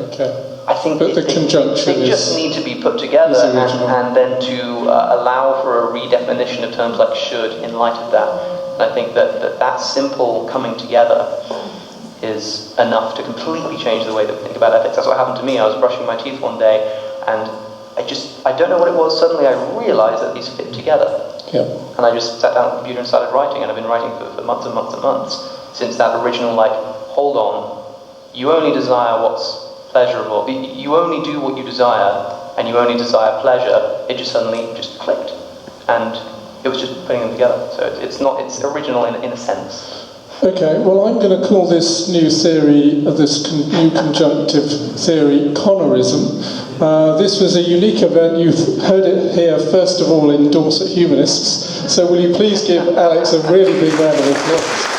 I think the conjunction they just need to be put together and then to allow for a redefinition of terms like should in light of that. And I think that simple coming together is enough to completely change the way that we think about ethics. That's what happened to me. I was brushing my teeth one day and I don't know what it was, suddenly I realised that these fit together. Yeah. And I just sat down at the computer and started writing, and I've been writing for months and months and months since that original, like, hold on, you only desire what's pleasurable, you only do what you desire, and you only desire pleasure. It just suddenly just clicked. And it was just putting them together. So it's original in a sense. Okay, well, I'm going to call this new theory, this new conjunctive theory, Connorism. This was a unique event. You've heard it here, first of all, in Dorset Humanists. So will you please give Alex a really big round of applause?